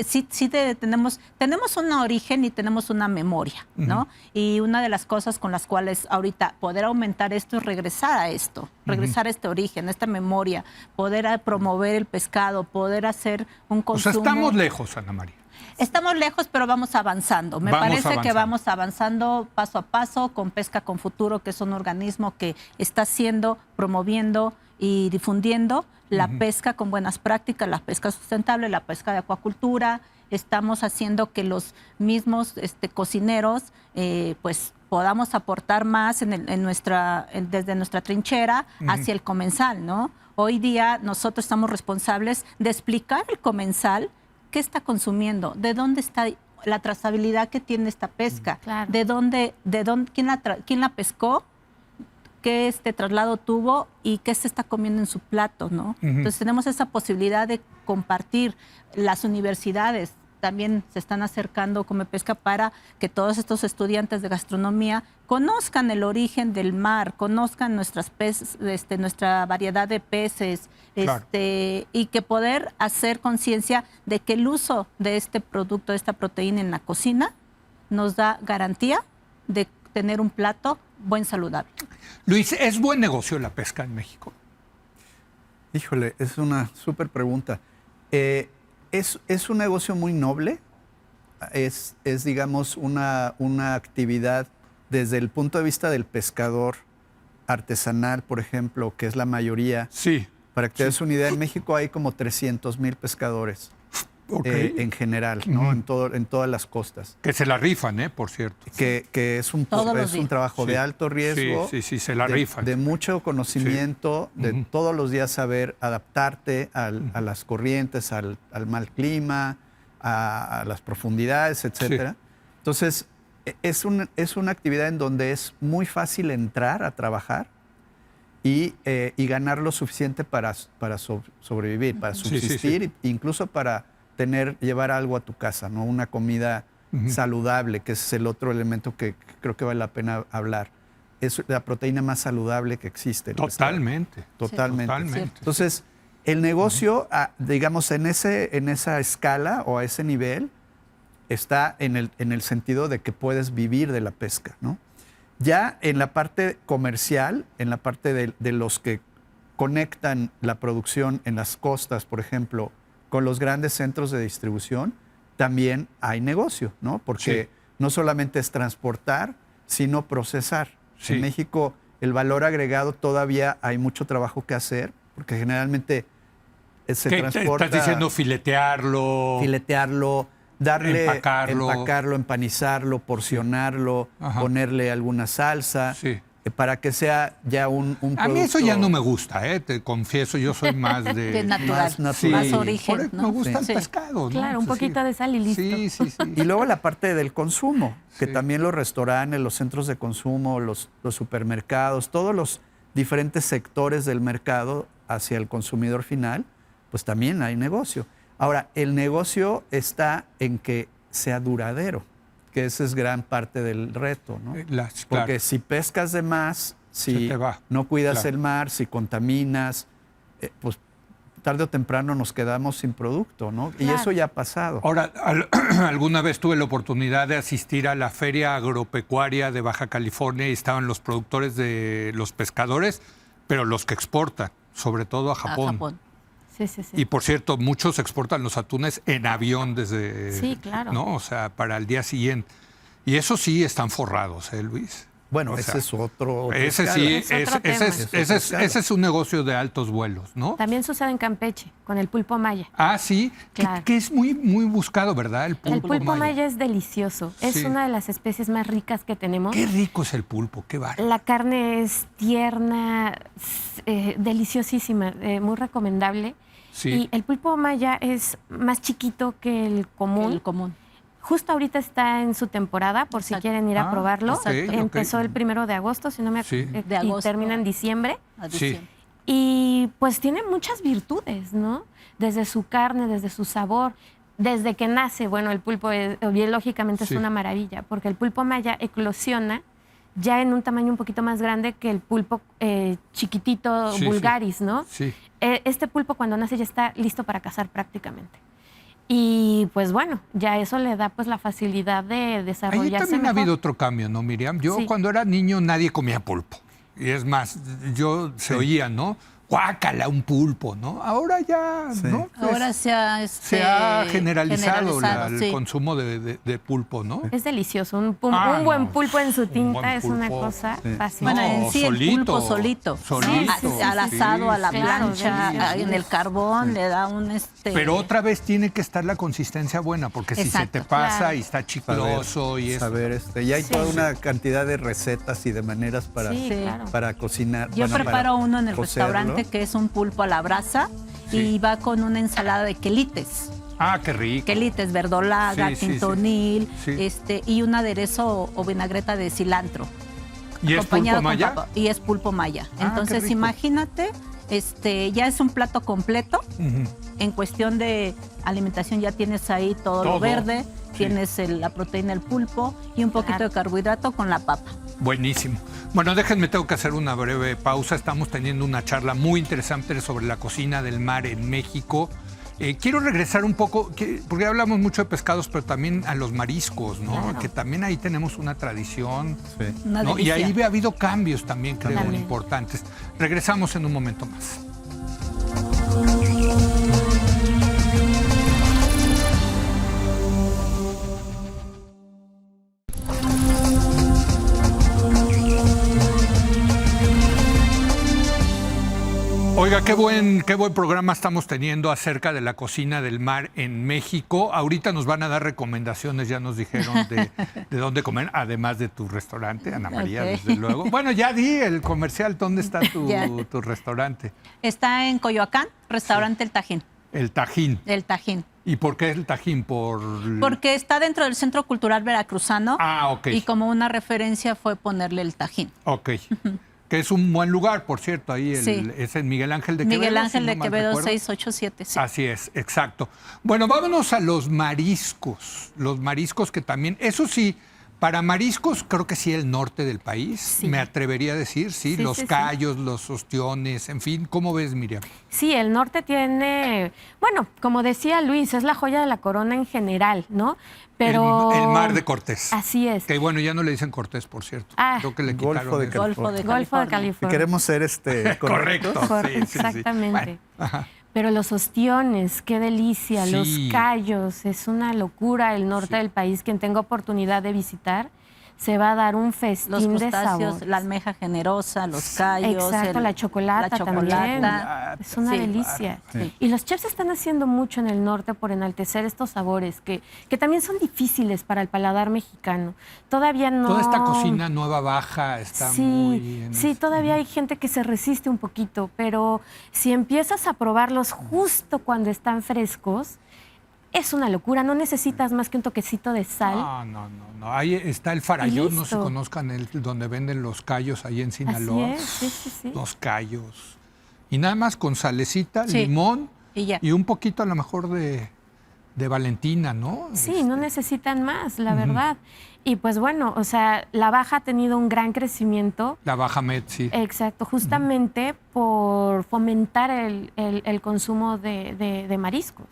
sí tenemos un origen y tenemos una memoria, ¿no? Y una de las cosas con las cuales ahorita poder aumentar esto es regresar a esto, regresar a este origen, a esta memoria, poder promover el pescado, poder hacer un consumo. O sea, estamos lejos, Ana María. Estamos lejos, pero vamos avanzando. Me parece que vamos avanzando paso a paso con Pesca con Futuro, que es un organismo que está haciendo, promoviendo y difundiendo la pesca con buenas prácticas, la pesca sustentable, la pesca de acuacultura. Estamos haciendo que los mismos cocineros pues podamos aportar más desde nuestra trinchera hacia el comensal, ¿no? Hoy día nosotros estamos responsables de explicar al comensal qué está consumiendo, de dónde está la trazabilidad que tiene esta pesca, de dónde, quién la pescó, qué traslado tuvo y qué se está comiendo en su plato, ¿no? Entonces tenemos esa posibilidad de compartir. Las universidades también se están acercando Come Pesca para que todos estos estudiantes de gastronomía conozcan el origen del mar, conozcan nuestra variedad de peces, y que poder hacer conciencia de que el uso de este producto, de esta proteína en la cocina, nos da garantía de tener un plato buen saludable. Luis, ¿es buen negocio la pesca en México? Híjole, es una súper pregunta. Es un negocio muy noble, es digamos, una actividad desde el punto de vista del pescador artesanal, por ejemplo, que es la mayoría. Sí. Para que te des una idea, en México hay como 300,000 pescadores en general, ¿no? En todas las costas. Que se la rifan, por cierto. Que es un trabajo de alto riesgo. Sí, se la rifan. De mucho conocimiento, de todos los días saber adaptarte a las corrientes, al mal clima, a las profundidades, etcétera. Sí. Entonces, es una actividad en donde es muy fácil entrar a trabajar y ganar lo suficiente para sobrevivir, para subsistir, incluso para llevar algo a tu casa, ¿no? Una comida saludable, que es el otro elemento que creo que vale la pena hablar. Es la proteína más saludable que existe. Totalmente. Totalmente. Totalmente. Entonces, El negocio, digamos, en esa escala o a ese nivel, está en el sentido de que puedes vivir de la pesca, ¿no? Ya en la parte comercial, en la parte de los que conectan la producción en las costas, por ejemplo, con los grandes centros de distribución, también hay negocio, ¿no? Porque no solamente es transportar, sino procesar. En México el valor agregado todavía hay mucho trabajo que hacer, porque generalmente se transporta... ¿Estás diciendo filetearlo? Filetearlo, darle, empacarlo, empanizarlo, porcionarlo, ponerle alguna salsa, para que sea ya un producto... A mí eso ya no me gusta, te confieso, yo soy más de... natural, más origen, ¿no? Me gusta el pescado, ¿no? Claro, un poquito de sal y listo. Sí. Y luego la parte del consumo, que también los restaurantes, los centros de consumo, los supermercados, todos los diferentes sectores del mercado hacia el consumidor final, pues también hay negocio. Ahora, el negocio está en que sea duradero, que esa es gran parte del reto, ¿no? Porque si pescas de más, si no cuidas el mar, si contaminas, pues tarde o temprano nos quedamos sin producto, ¿no? Claro. Y eso ya ha pasado. Ahora, alguna vez tuve la oportunidad de asistir a la Feria Agropecuaria de Baja California y estaban los productores de los pescadores, pero los que exportan, sobre todo a Japón. Sí. Y por cierto, muchos exportan los atunes en avión desde... Sí, claro. ¿no? O sea, para el día siguiente. Y eso sí están forrados, Luis. Bueno, ese es otro... Ese es un negocio de altos vuelos, ¿no? También sucede en Campeche, con el pulpo maya. Ah, sí, claro. que es muy buscado, ¿verdad? El pulpo maya es delicioso. Es una de las especies más ricas que tenemos. Qué rico es el pulpo, qué bárbaro. La carne es tierna, deliciosísima, muy recomendable. Sí. Y el pulpo maya es más chiquito que el común. Justo ahorita está en su temporada, por si quieren ir a probarlo. Empezó el 1 de agosto, si no me acuerdo, y termina en diciembre. Y pues tiene muchas virtudes, ¿no? Desde su carne, desde su sabor, desde que nace. Bueno, el pulpo biológicamente es una maravilla, porque el pulpo maya eclosiona ya en un tamaño un poquito más grande que el pulpo chiquitito vulgaris, ¿no? Sí. Este pulpo cuando nace ya está listo para cazar prácticamente. Y pues bueno, ya eso le da pues la facilidad de desarrollarse. Ahí también mejor. Ha habido otro cambio, ¿no, Miriam? Yo cuando era niño nadie comía pulpo. Y es más, se oía, ¿no? Guácala, un pulpo, ¿no? Ahora ya, ¿no? Ahora se ha generalizado el consumo de pulpo, ¿no? Es delicioso. Un buen pulpo en su tinta es una cosa fácil. Bueno, en sí el pulpo solito. Al asado, a la plancha, en el carbón, le da un... Pero otra vez tiene que estar la consistencia buena, porque si se te pasa y está chicloso y eso... Y hay toda una cantidad de recetas y de maneras para cocinar. Yo preparo uno en el restaurante que es un pulpo a la brasa y va con una ensalada de quelites. Ah, qué rico. Quelites, verdolaga, quintonil, y un aderezo o vinagreta de cilantro. ¿Y es pulpo maya? Y es pulpo maya. Entonces, imagínate, ya es un plato completo. En cuestión de alimentación ya tienes ahí todo lo verde, tienes la proteína del pulpo y un poquito de carbohidrato con la papa. Buenísimo. Bueno, déjenme, tengo que hacer una breve pausa. Estamos teniendo una charla muy interesante sobre la cocina del mar en México. Quiero regresar un poco, porque hablamos mucho de pescados, pero también a los mariscos, ¿no? Claro. Que también ahí tenemos una tradición. ¿no? Y ahí ha habido cambios también, creo, importantes. Regresamos en un momento más. Oiga, qué buen programa estamos teniendo acerca de la cocina del mar en México. Ahorita nos van a dar recomendaciones, ya nos dijeron de dónde comer, además de tu restaurante, Ana María, desde luego. Bueno, ya di el comercial, ¿dónde está tu restaurante? Está en Coyoacán, restaurante El Tajín. El Tajín. El Tajín. ¿Y por qué el Tajín? Porque está dentro del Centro Cultural Veracruzano. Ah, ok. Y como una referencia fue ponerle el Tajín. Ok. Que es un buen lugar, por cierto, ahí es en Miguel Ángel de Quevedo. Miguel Ángel de Quevedo 687, sí. Así es, exacto. Bueno, vámonos a los mariscos. Los mariscos que también, eso sí, Para mariscos, creo que sí el norte del país, Sí. me atrevería a decir, sí, Sí, los sí, sí. callos, los ostiones, en fin. ¿Cómo ves, Miriam? Sí, el norte tiene, bueno, como decía Luis, es la joya de la corona en general, ¿no? Pero El mar de Cortés. Así es. Que bueno, ya no le dicen Cortés, por cierto. Ah, Creo que le Golfo quitaron de eso. Golfo de Golfo de Si California. queremos ser correctos. Correcto. Sí. Exactamente. Bueno, ajá. Pero los ostiones, qué delicia, Sí. los callos, es una locura el norte Sí. del país. Quien tenga oportunidad de visitar, se va a dar un festín Los de crustáceos, sabor. la almeja generosa, los callos. Exacto, la chocolata también. Es una Sí. delicia. Sí. Y los chefs están haciendo mucho en el norte por enaltecer estos sabores que también son difíciles para el paladar mexicano. Todavía no... Toda esta cocina nueva baja está muy... Sí, todavía hay gente que se resiste un poquito, pero si empiezas a probarlos justo cuando están frescos, es una locura. No necesitas más que un toquecito de sal. No. Ahí está el Farallón, no se listo. conozcan donde venden los callos ahí en Sinaloa. Así es, sí. Los callos. Y nada más con salecita, Sí. limón Y ya. y un poquito a lo mejor de Valentina, ¿no? Sí, no necesitan más, la verdad. Y pues bueno, o sea, la Baja ha tenido un gran crecimiento. La Baja Med, sí. Exacto, justamente por fomentar el consumo de mariscos.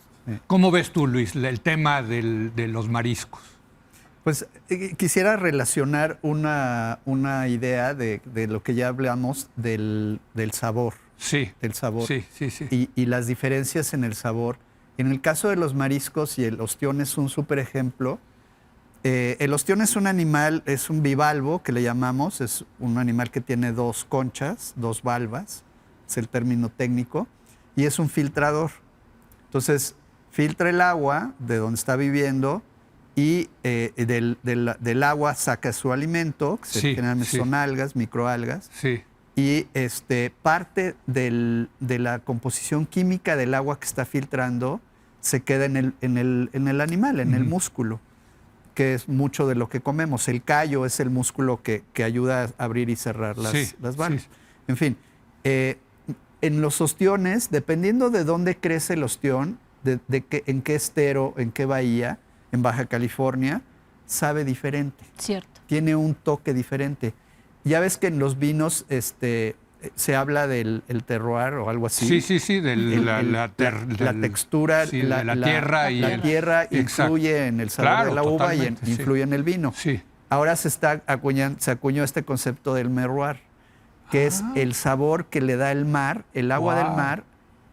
¿Cómo ves tú, Luis, el tema de los mariscos? Pues quisiera relacionar una idea de lo que ya hablamos del sabor. Sí. Del sabor. Sí. Y las diferencias en el sabor. En el caso de los mariscos, y el ostión es un súper ejemplo. El ostión es un animal, es un bivalvo que le llamamos, es un animal que tiene 2 conchas, 2 valvas, es el término técnico, y es un filtrador. Entonces, filtra el agua de donde está viviendo y del agua saca su alimento, que generalmente son algas, microalgas. Sí. Y parte de la composición química del agua que está filtrando se queda en el animal, en el músculo, que es mucho de lo que comemos. El callo es el músculo que ayuda a abrir y cerrar las valvas. En fin, en los ostiones, dependiendo de dónde crece el ostión, en qué estero, en qué bahía, en Baja California, sabe diferente. Cierto. Tiene un toque diferente. Ya ves que en los vinos se habla del terroir o algo así. Sí, la textura, sí, la tierra. La tierra influye en el sabor de la uva y influye en el vino. Sí. Ahora se acuñó este concepto del merroir, que es el sabor que le da el mar, el agua del mar,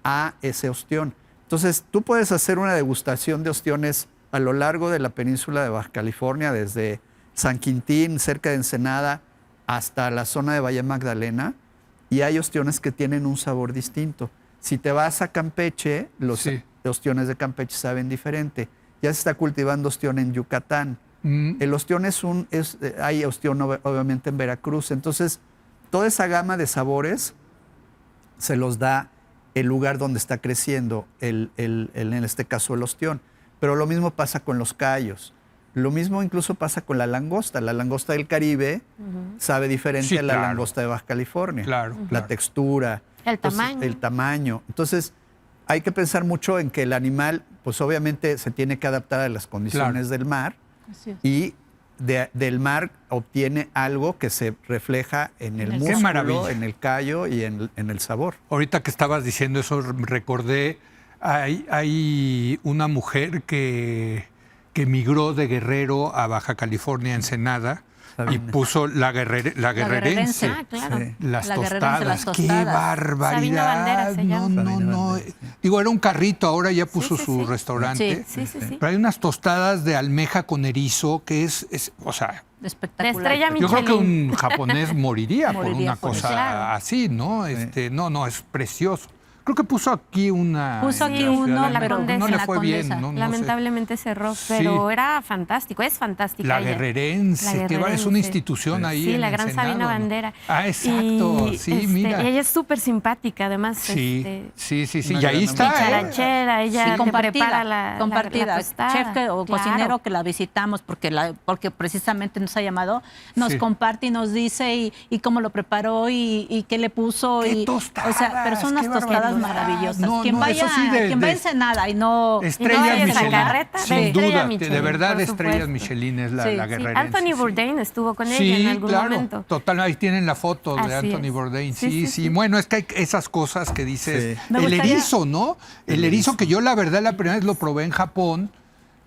a ese ostión. Entonces, tú puedes hacer una degustación de ostiones a lo largo de la península de Baja California, desde San Quintín, cerca de Ensenada, hasta la zona de Valle Magdalena, y hay ostiones que tienen un sabor distinto. Si te vas a Campeche, los ostiones de Campeche saben diferente. Ya se está cultivando ostión en Yucatán. El ostión hay ostión obviamente en Veracruz. Entonces, toda esa gama de sabores se los da el lugar donde está creciendo, en este caso el ostión. Pero lo mismo pasa con los callos. Lo mismo incluso pasa con la langosta. La langosta del Caribe sabe diferente a la langosta de Baja California. La textura. El tamaño. Entonces, hay que pensar mucho en que el animal, pues obviamente se tiene que adaptar a las condiciones del mar. Y del mar obtiene algo que se refleja en el músculo, en el callo y en el sabor. Ahorita que estabas diciendo eso, recordé, hay una mujer que migró de Guerrero a Baja California, Ensenada, y puso la guerrerense. Claro. Sí. Las tostadas. ¡Qué barbaridad! Sabina Bandera se llama. No. Digo, era un carrito, ahora ya puso su restaurante. Sí. Pero hay unas tostadas de almeja con erizo que es o sea... Espectacular. De estrella Yo creo que Michelin. un japonés moriría por una cosa claro. así, ¿no? No, es precioso. Creo que puso aquí una... Puso aquí uno, pero no le fue bien. No lamentablemente cerró, pero era fantástico, es fantástica. La guerrerense, es una institución ahí. Sí, en la gran Ensenado, Sabina Bandera. Exacto, mira. Y ella es súper simpática, además. Sí. Y ahí está. Charanchera, ella te prepara la tostada. Chef o cocinero que la visitamos porque precisamente nos ha llamado, nos comparte y nos dice y cómo lo preparó y qué le puso. ¡Qué tostadas! O sea, pero son unas tostadas maravillosas. No, quien no, vaya, eso sí quien va a Ensenada y no... Estrellas vaya a esa Michelin. carreta, Sin Estrella duda, Michelin, de verdad, por Estrellas supuesto. Michelin es la Sí, guerrera. Anthony Bourdain estuvo con ella Sí, en algún claro, momento. total, ahí tienen la foto de Así Anthony es. Bourdain. Sí, Sí. Bueno, es que hay esas cosas que dices. Sí. Me El gustaría- erizo, ¿no? El erizo que yo la verdad la primera vez lo probé en Japón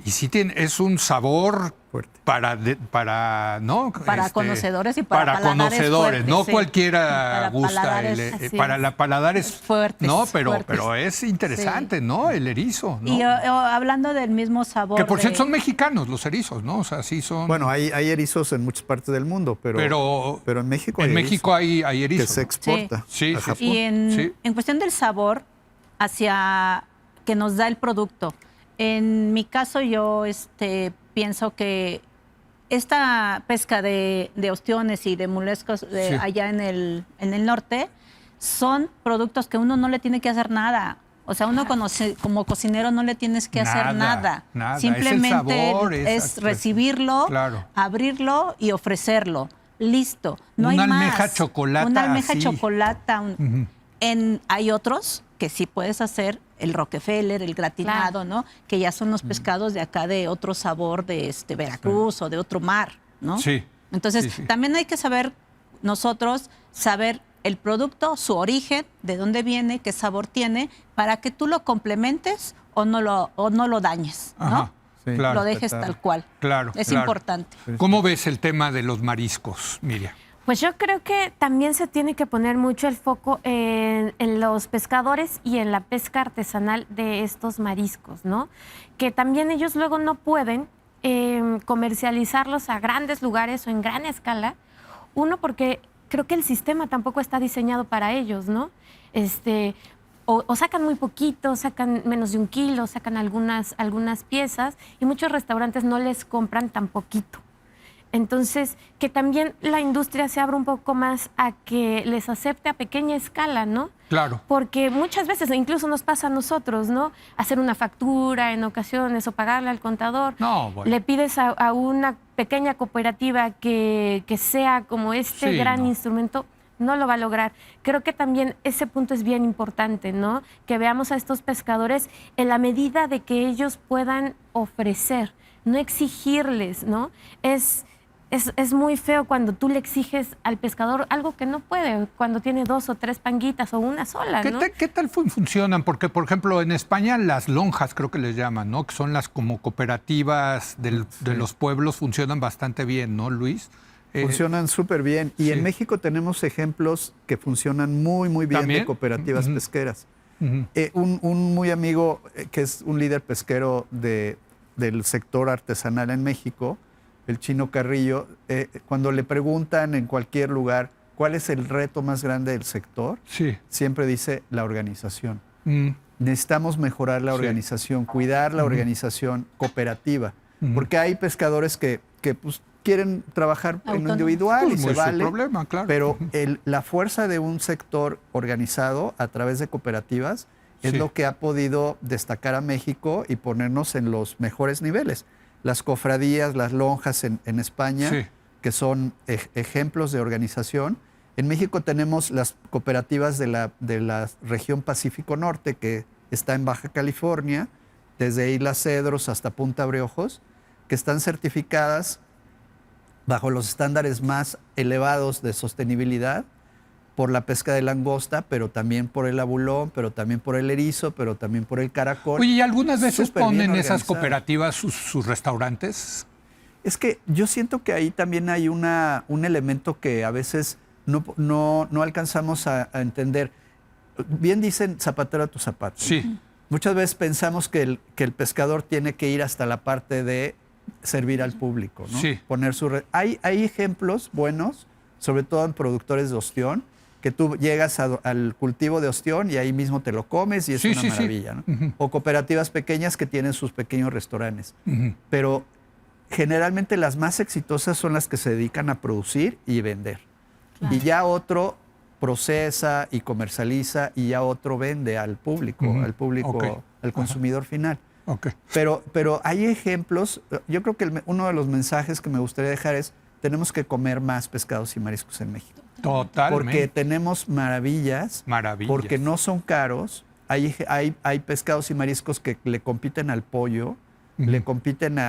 y sí tiene, es un sabor Fuerte. para ¿no? Para conocedores y para paladares conocedores, fuertes, no sí. cualquiera Para gusta. paladares, así Para es. la paladares Fuertes, no, fuertes. pero es interesante, ¿no? El erizo, ¿no? Y hablando del mismo sabor... que por de- cierto son mexicanos los erizos, ¿no? O sea, sí son. Bueno, hay erizos en muchas partes del mundo, pero en México en hay México hay erizo erizo. que se ¿no? exporta Sí, a sí, Japón. sí. Y en Sí. cuestión del sabor hacia que nos da el producto, en mi caso yo pienso que esta pesca de ostiones y de molescos Sí. allá en el norte son productos que uno no le tiene que hacer nada. O sea, uno como cocinero no le tienes que hacer Nada. nada. Es el Simplemente sabor, es recibirlo, Claro. abrirlo y ofrecerlo. Listo. No Una hay más. almeja chocolata Una almeja así. chocolata. Hay otros que sí puedes hacer, el Rockefeller, el gratinado, Claro. ¿no? Que ya son los pescados de acá de otro sabor de Veracruz o de otro mar, ¿no? Sí. Entonces, Sí. también hay que saber saber el producto, su origen, de dónde viene, qué sabor tiene, para que tú lo complementes o no lo dañes, ¿no? Ajá. Sí. Claro. Lo dejes respetar. tal cual. Claro, Es claro. importante. ¿Cómo ves el tema de los mariscos, Miriam? Pues yo creo que también se tiene que poner mucho el foco en los pescadores y en la pesca artesanal de estos mariscos, ¿no? Que también ellos luego no pueden comercializarlos a grandes lugares o en gran escala. Uno, porque creo que el sistema tampoco está diseñado para ellos, ¿no? O sacan muy poquito, sacan menos de 1 kilo, sacan algunas piezas y muchos restaurantes no les compran tan poquito. Entonces, que también la industria se abra un poco más a que les acepte a pequeña escala, ¿no? Claro. Porque muchas veces, incluso nos pasa a nosotros, ¿no? Hacer una factura en ocasiones o pagarle al contador. No, bueno. Le pides a una pequeña cooperativa que sea como este Sí, gran no. instrumento, no lo va a lograr. Creo que también ese punto es bien importante, ¿no? Que veamos a estos pescadores en la medida de que ellos puedan ofrecer, no exigirles, ¿no? Es muy feo cuando tú le exiges al pescador algo que no puede, cuando tiene 2 o 3 panguitas o una sola, ¿no? ¿Qué tal funcionan? Porque, por ejemplo, en España las lonjas, creo que les llaman, ¿no? Que son las como cooperativas de los pueblos, funcionan bastante bien, ¿no, Luis? Funcionan súper bien. Y sí. en México tenemos ejemplos que funcionan muy, muy bien ¿También? de cooperativas pesqueras. Ujú. Un muy amigo que es un líder pesquero del sector artesanal en México, el Chino Carrillo, cuando le preguntan en cualquier lugar cuál es el reto más grande del sector, Sí. siempre dice la organización. Mm. Necesitamos mejorar la Sí. organización, cuidar la organización cooperativa, porque hay pescadores que pues, quieren trabajar en lo Autónomos. individual Pues y no se es su vale, problema, claro. pero la fuerza de un sector organizado a través de cooperativas es Sí. lo que ha podido destacar a México y ponernos en los mejores niveles. Las cofradías, las lonjas en España, Sí. que son ejemplos de organización. En México tenemos las cooperativas de la región Pacífico Norte, que está en Baja California, desde Isla Cedros hasta Punta Briojos, que están certificadas bajo los estándares más elevados de sostenibilidad por la pesca de langosta, pero también por el abulón, pero también por el erizo, pero también por el caracol. Oye, ¿y algunas veces Súper bien ponen esas organizado. cooperativas sus restaurantes? Es que yo siento que ahí también hay un elemento que a veces no alcanzamos a entender. Bien dicen zapatero a tu zapato. Sí. Muchas veces pensamos que el pescador tiene que ir hasta la parte de servir al público, ¿no? Sí. Poner hay ejemplos buenos, sobre todo en productores de ostión, que tú llegas al cultivo de ostión y ahí mismo te lo comes y es Sí, una sí, sí. maravilla, ¿no? Ujú. O cooperativas pequeñas que tienen sus pequeños restaurantes. Ujú. Pero generalmente las más exitosas son las que se dedican a producir y vender. Claro. Y ya otro procesa y comercializa y ya otro vende al público, Ok. al consumidor final. Ok. Pero hay ejemplos. Yo creo que uno de los mensajes que me gustaría dejar es: tenemos que comer más pescados y mariscos en México. Totalmente. Porque tenemos maravillas. Porque no son caros. Hay pescados y mariscos que le compiten al pollo, le compiten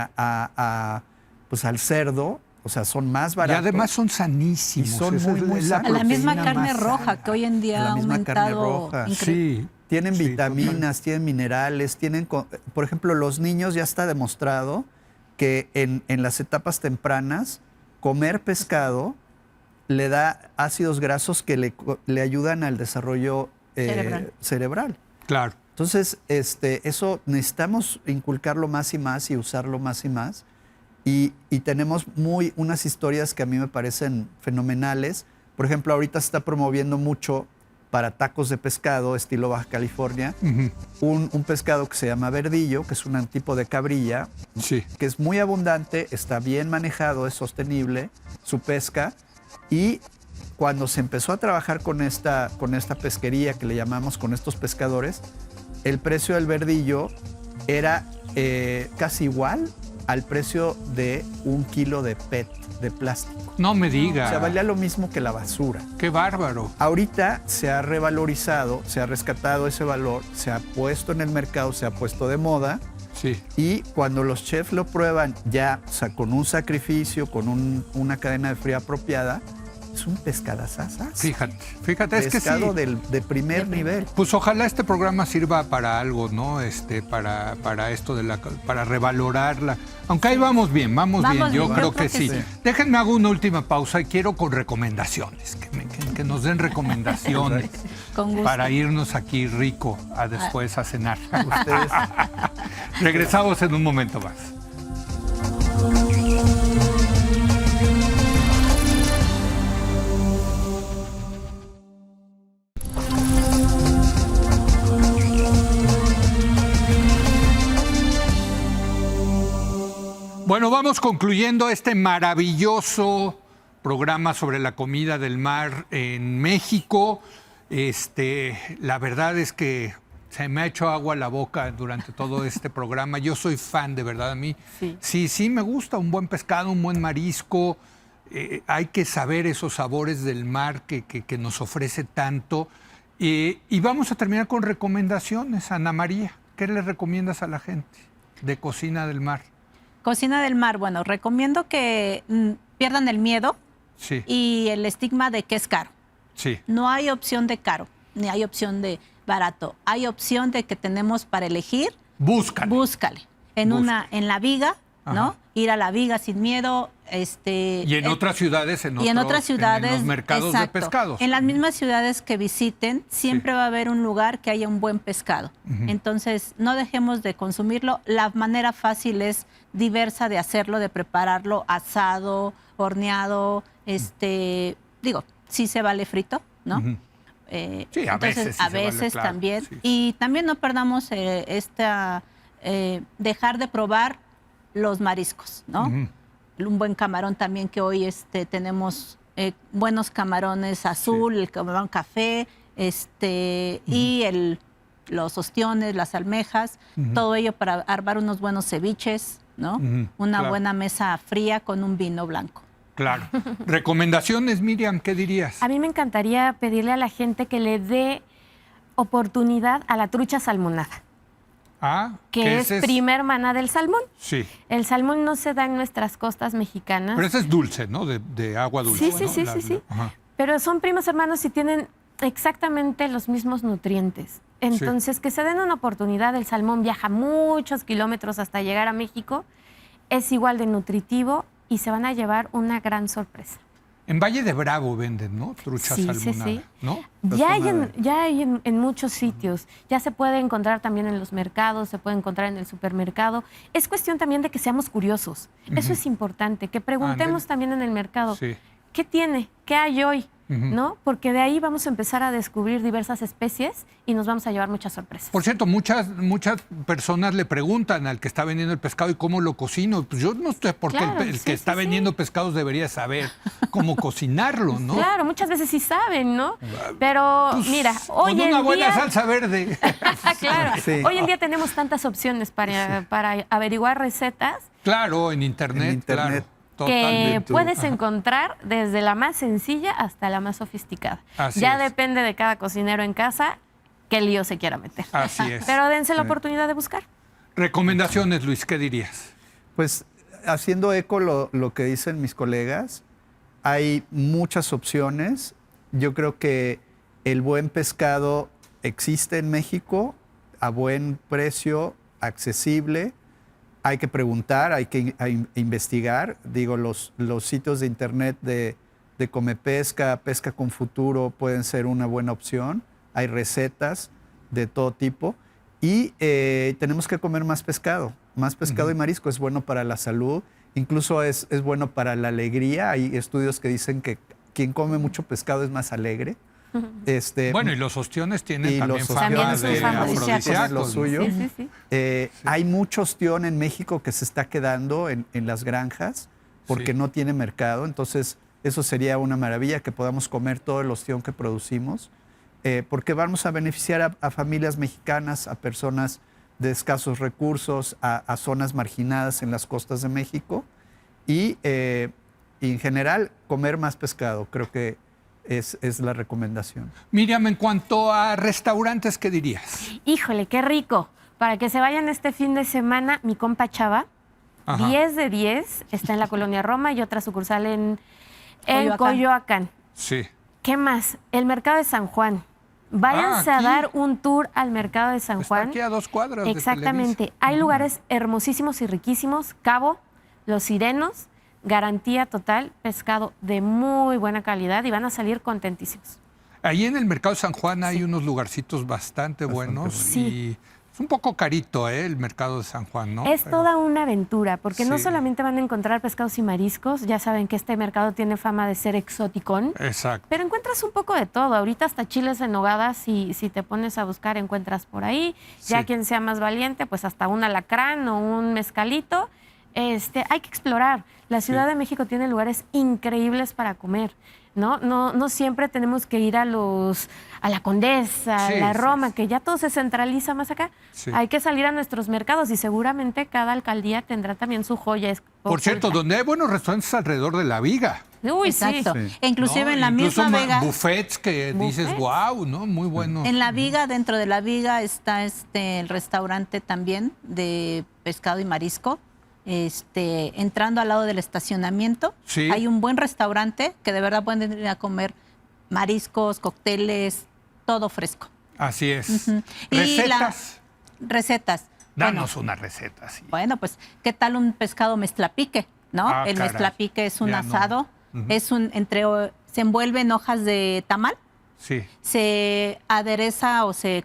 pues al cerdo. O sea, son más baratos. Y además son sanísimos. Y son muy a la misma carne roja que hoy en día ha aumentado. Sí. Tienen vitaminas, tienen minerales, por ejemplo, los niños ya está demostrado que en las etapas tempranas comer pescado le da ácidos grasos que le ayudan al desarrollo cerebral. Claro. Entonces, eso necesitamos inculcarlo más y más y usarlo más y más. Y tenemos unas historias que a mí me parecen fenomenales. Por ejemplo, ahorita se está promoviendo mucho para tacos de pescado, estilo Baja California, un pescado que se llama verdillo, que es un tipo de cabrilla, que es muy abundante, está bien manejado, es sostenible, su pesca. Y cuando se empezó a trabajar con esta pesquería que le llamamos, con estos pescadores, el precio del verdillo era casi igual al precio de 1 kilo de PET, de plástico. No me diga. O sea, valía lo mismo que la basura. ¡Qué bárbaro! Ahorita se ha revalorizado, se ha rescatado ese valor, se ha puesto en el mercado, se ha puesto de moda. Sí. Y cuando los chefs lo prueban ya, o sea, con un sacrificio, con una cadena de frío apropiada, es un pescadazazo. Fíjate, es que sí. Pescado de primer nivel. Pues ojalá este programa sirva para algo, ¿no? Para esto para revalorarla. Aunque ahí vamos bien. Yo creo que sí. Déjenme hago una última pausa y quiero con recomendaciones, que nos den recomendaciones para irnos aquí rico después a cenar. Regresamos en un momento más. Bueno, vamos concluyendo este maravilloso programa sobre la comida del mar en México. La verdad es que se me ha hecho agua a la boca durante todo este programa. Yo soy fan, de verdad, a mí. Sí, me gusta un buen pescado, un buen marisco. Hay que saber esos sabores del mar que nos ofrece tanto. Y vamos a terminar con recomendaciones. Ana María, ¿qué le recomiendas a la gente de cocina del mar? Cocina del mar, bueno, recomiendo que pierdan el miedo y el estigma de que es caro. Sí. No hay opción de caro, ni hay opción de barato. Hay opción de que tenemos para elegir. Búscale. En la viga, ¿no? Ir a la viga sin miedo. Y en otras ciudades, en los mercados de pescados. En las mismas ciudades que visiten, siempre va a haber un lugar que haya un buen pescado. Entonces, no dejemos de consumirlo. La manera fácil es diversa de hacerlo, de prepararlo, asado, horneado. Sí se vale frito, ¿no? Sí, a veces. A veces también. Sí. Y también no perdamos dejar de probar los mariscos, ¿no? Un buen camarón también, que hoy tenemos buenos camarones azul, el camarón café, y los ostiones, las almejas, todo ello para armar unos buenos ceviches, ¿no? Una buena mesa fría con un vino blanco. Claro. ¿Recomendaciones, Miriam? ¿Qué dirías? A mí me encantaría pedirle a la gente que le dé oportunidad a la trucha salmonada. Que es primer maná del salmón. Sí. El salmón no se da en nuestras costas mexicanas. Pero ese es dulce, ¿no? De agua dulce. Sí, ¿no? Sí. Pero son primos hermanos y tienen exactamente los mismos nutrientes. Entonces, que se den una oportunidad. El salmón viaja muchos kilómetros hasta llegar a México. Es igual de nutritivo y se van a llevar una gran sorpresa. En Valle de Bravo venden, ¿no? Trucha salmonada, sí. ¿no? Ya hay en muchos sitios. Ya se puede encontrar también en los mercados, se puede encontrar en el supermercado. Es cuestión también de que seamos curiosos. Eso es importante, que preguntemos también en el mercado. Sí. ¿Qué tiene? ¿Qué hay hoy? ¿No? Porque de ahí vamos a empezar a descubrir diversas especies y nos vamos a llevar muchas sorpresas. Por cierto, muchas personas le preguntan al que está vendiendo el pescado y cómo lo cocino. Pues yo no sé por qué el que está vendiendo pescados debería saber cómo cocinarlo, ¿no? Claro, muchas veces sí saben, ¿no? Pero pues, mira, hoy en día... Con una buena salsa verde. Claro, hoy en día tenemos tantas opciones para averiguar recetas. Claro, en internet. Claro. que puedes encontrar desde la más sencilla hasta la más sofisticada. Ya depende de cada cocinero en casa qué lío se quiera meter. Así es. Pero dense la oportunidad de buscar. Recomendaciones, Luis, ¿qué dirías? Pues haciendo eco lo que dicen mis colegas, hay muchas opciones. Yo creo que el buen pescado existe en México a buen precio, accesible. Hay que preguntar, hay que investigar. Digo, los sitios de internet de Comepesca, Pesca con Futuro pueden ser una buena opción. Hay recetas de todo tipo. Y tenemos que comer más pescado. Más pescado y marisco es bueno para la salud. Incluso es bueno para la alegría. Hay estudios que dicen que quien come mucho pescado es más alegre. Bueno, y los ostiones tienen también fama de afrodisíacos. Lo suyo. Sí. Hay mucho ostión en México que se está quedando en las granjas porque no tiene mercado. Entonces, eso sería una maravilla, que podamos comer todo el ostión que producimos, porque vamos a beneficiar a familias mexicanas, a personas de escasos recursos, a zonas marginadas en las costas de México y en general comer más pescado. Creo que es la recomendación. Miriam, en cuanto a restaurantes, ¿qué dirías? Híjole, qué rico. Para que se vayan este fin de semana, mi compa Chava, 10 de 10, está en la Colonia Roma y otra sucursal en Coyoacán. Sí. ¿Qué más? El Mercado de San Juan. Váyanse a dar un tour al Mercado de San Juan. Está aquí a 2 cuadras. Exactamente. Hay lugares hermosísimos y riquísimos. Cabo, Los Sirenos, garantía total, pescado de muy buena calidad y van a salir contentísimos. Ahí en el Mercado de San Juan hay unos lugarcitos bastante buenos y es un poco carito, el Mercado de San Juan, ¿no? Es toda una aventura, porque no solamente van a encontrar pescados y mariscos, ya saben que este mercado tiene fama de ser exoticón. Exacto. Pero encuentras un poco de todo. Ahorita hasta chiles en nogada, si te pones a buscar, encuentras por ahí. Ya quien sea más valiente, pues hasta un alacrán o un mezcalito. Hay que explorar. La Ciudad de México tiene lugares increíbles para comer, ¿no? No siempre tenemos que ir a la Condesa, a la Roma, que ya todo se centraliza más acá. Hay que salir a nuestros mercados y seguramente cada alcaldía tendrá también su joya. Por cierto, donde hay buenos restaurantes alrededor de la Viga. Uy, exacto. Sí. Inclusive en la misma Viga. Buffets que dices, wow, ¿no? Muy bueno. En la Viga, dentro de la Viga, está el restaurante también de pescado y marisco. Entrando al lado del estacionamiento, hay un buen restaurante que de verdad pueden ir a comer mariscos, cócteles, todo fresco. Así es. ¿Recetas? Recetas. Danos una receta. Sí. Bueno, pues, ¿qué tal un pescado mezclapique? ¿No? El mezclapique es un asado, se envuelve en hojas de tamal, se adereza o se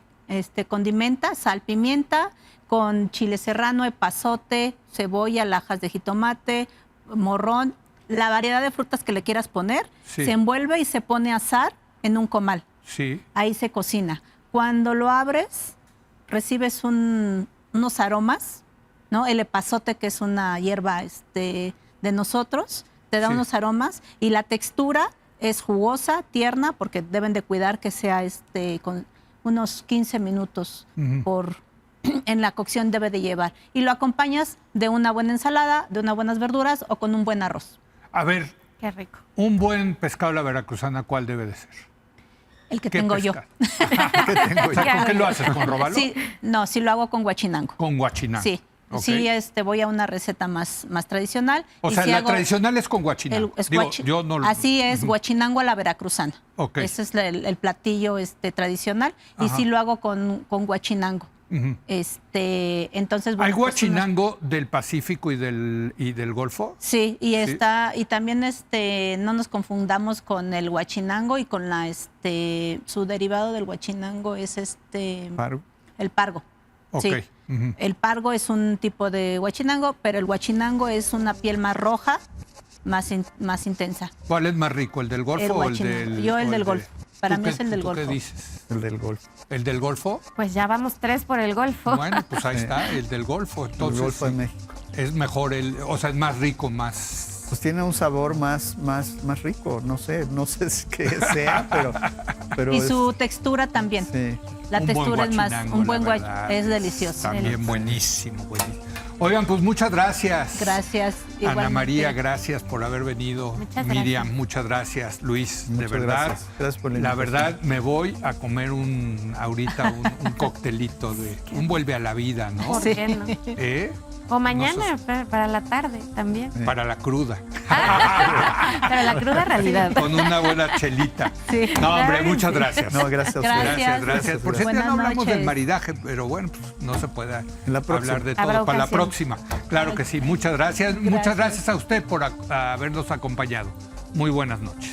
condimenta, sal, pimienta, con chile serrano, epazote, cebolla, lajas de jitomate, morrón, la variedad de frutas que le quieras poner, se envuelve y se pone a asar en un comal. Ahí se cocina. Cuando lo abres, recibes unos aromas, ¿no? El epazote, que es una hierba de nosotros, te da unos aromas y la textura es jugosa, tierna, porque deben de cuidar que sea con unos 15 minutos en la cocción debe de llevar. Y lo acompañas de una buena ensalada, de unas buenas verduras o con un buen arroz. A ver, qué rico. Un buen pescado a la veracruzana, ¿cuál debe de ser? El que tengo yo. ¿Con qué lo haces? ¿Con robalo? Sí, sí lo hago con guachinango. Con guachinango. Sí. Okay. Sí, voy a una receta más tradicional. O sea, la tradicional es con guachinango. Yo no lo... Así es, guachinango a la veracruzana. Ese es el platillo tradicional. Y sí lo hago con guachinango. Entonces, ¿hay guachinango del Pacífico y del Golfo? Sí, y también no nos confundamos con el guachinango y con su derivado del guachinango es ¿Pargo? El pargo. Okay. Sí. El pargo es un tipo de guachinango, pero el guachinango es una piel más roja, más intensa. ¿Cuál es más rico, el del Golfo o el del...? Yo el del Golfo. Para mí es el del Golfo. ¿Qué dices? El del Golfo. ¿El del Golfo? Pues ya vamos 3 por el Golfo. Bueno, pues ahí está, el del Golfo. Entonces, el Golfo de México. Es mejor, o sea, es más rico, más... Pues tiene un sabor más rico, no sé qué sea, pero y su textura también. Sí. La textura es más, un buen guachinango, es delicioso. También buenísimo. Oigan, pues muchas gracias. Gracias. Ana igualmente. María, gracias por haber venido. Muchas Miriam, gracias. muchas gracias. Luis, Muchas de verdad. gracias por la la invitación. verdad, me voy a comer ahorita un coctelito un vuelve a la vida, ¿no? ¿Por qué no? ¿Eh? O mañana, para la tarde también. Para la cruda. Para la cruda realidad. Con una buena chelita. Sí. No, hombre, Claro, muchas sí. gracias. No, gracias a ustedes. Gracias, gracias. Por cierto, Buenas no hablamos noches. del maridaje, pero bueno, pues no se puede En la próxima. hablar de Habrá todo. Para la ocasión. próxima. Claro que sí. Muchas gracias. Muchas gracias a usted por habernos acompañado. Muy buenas noches.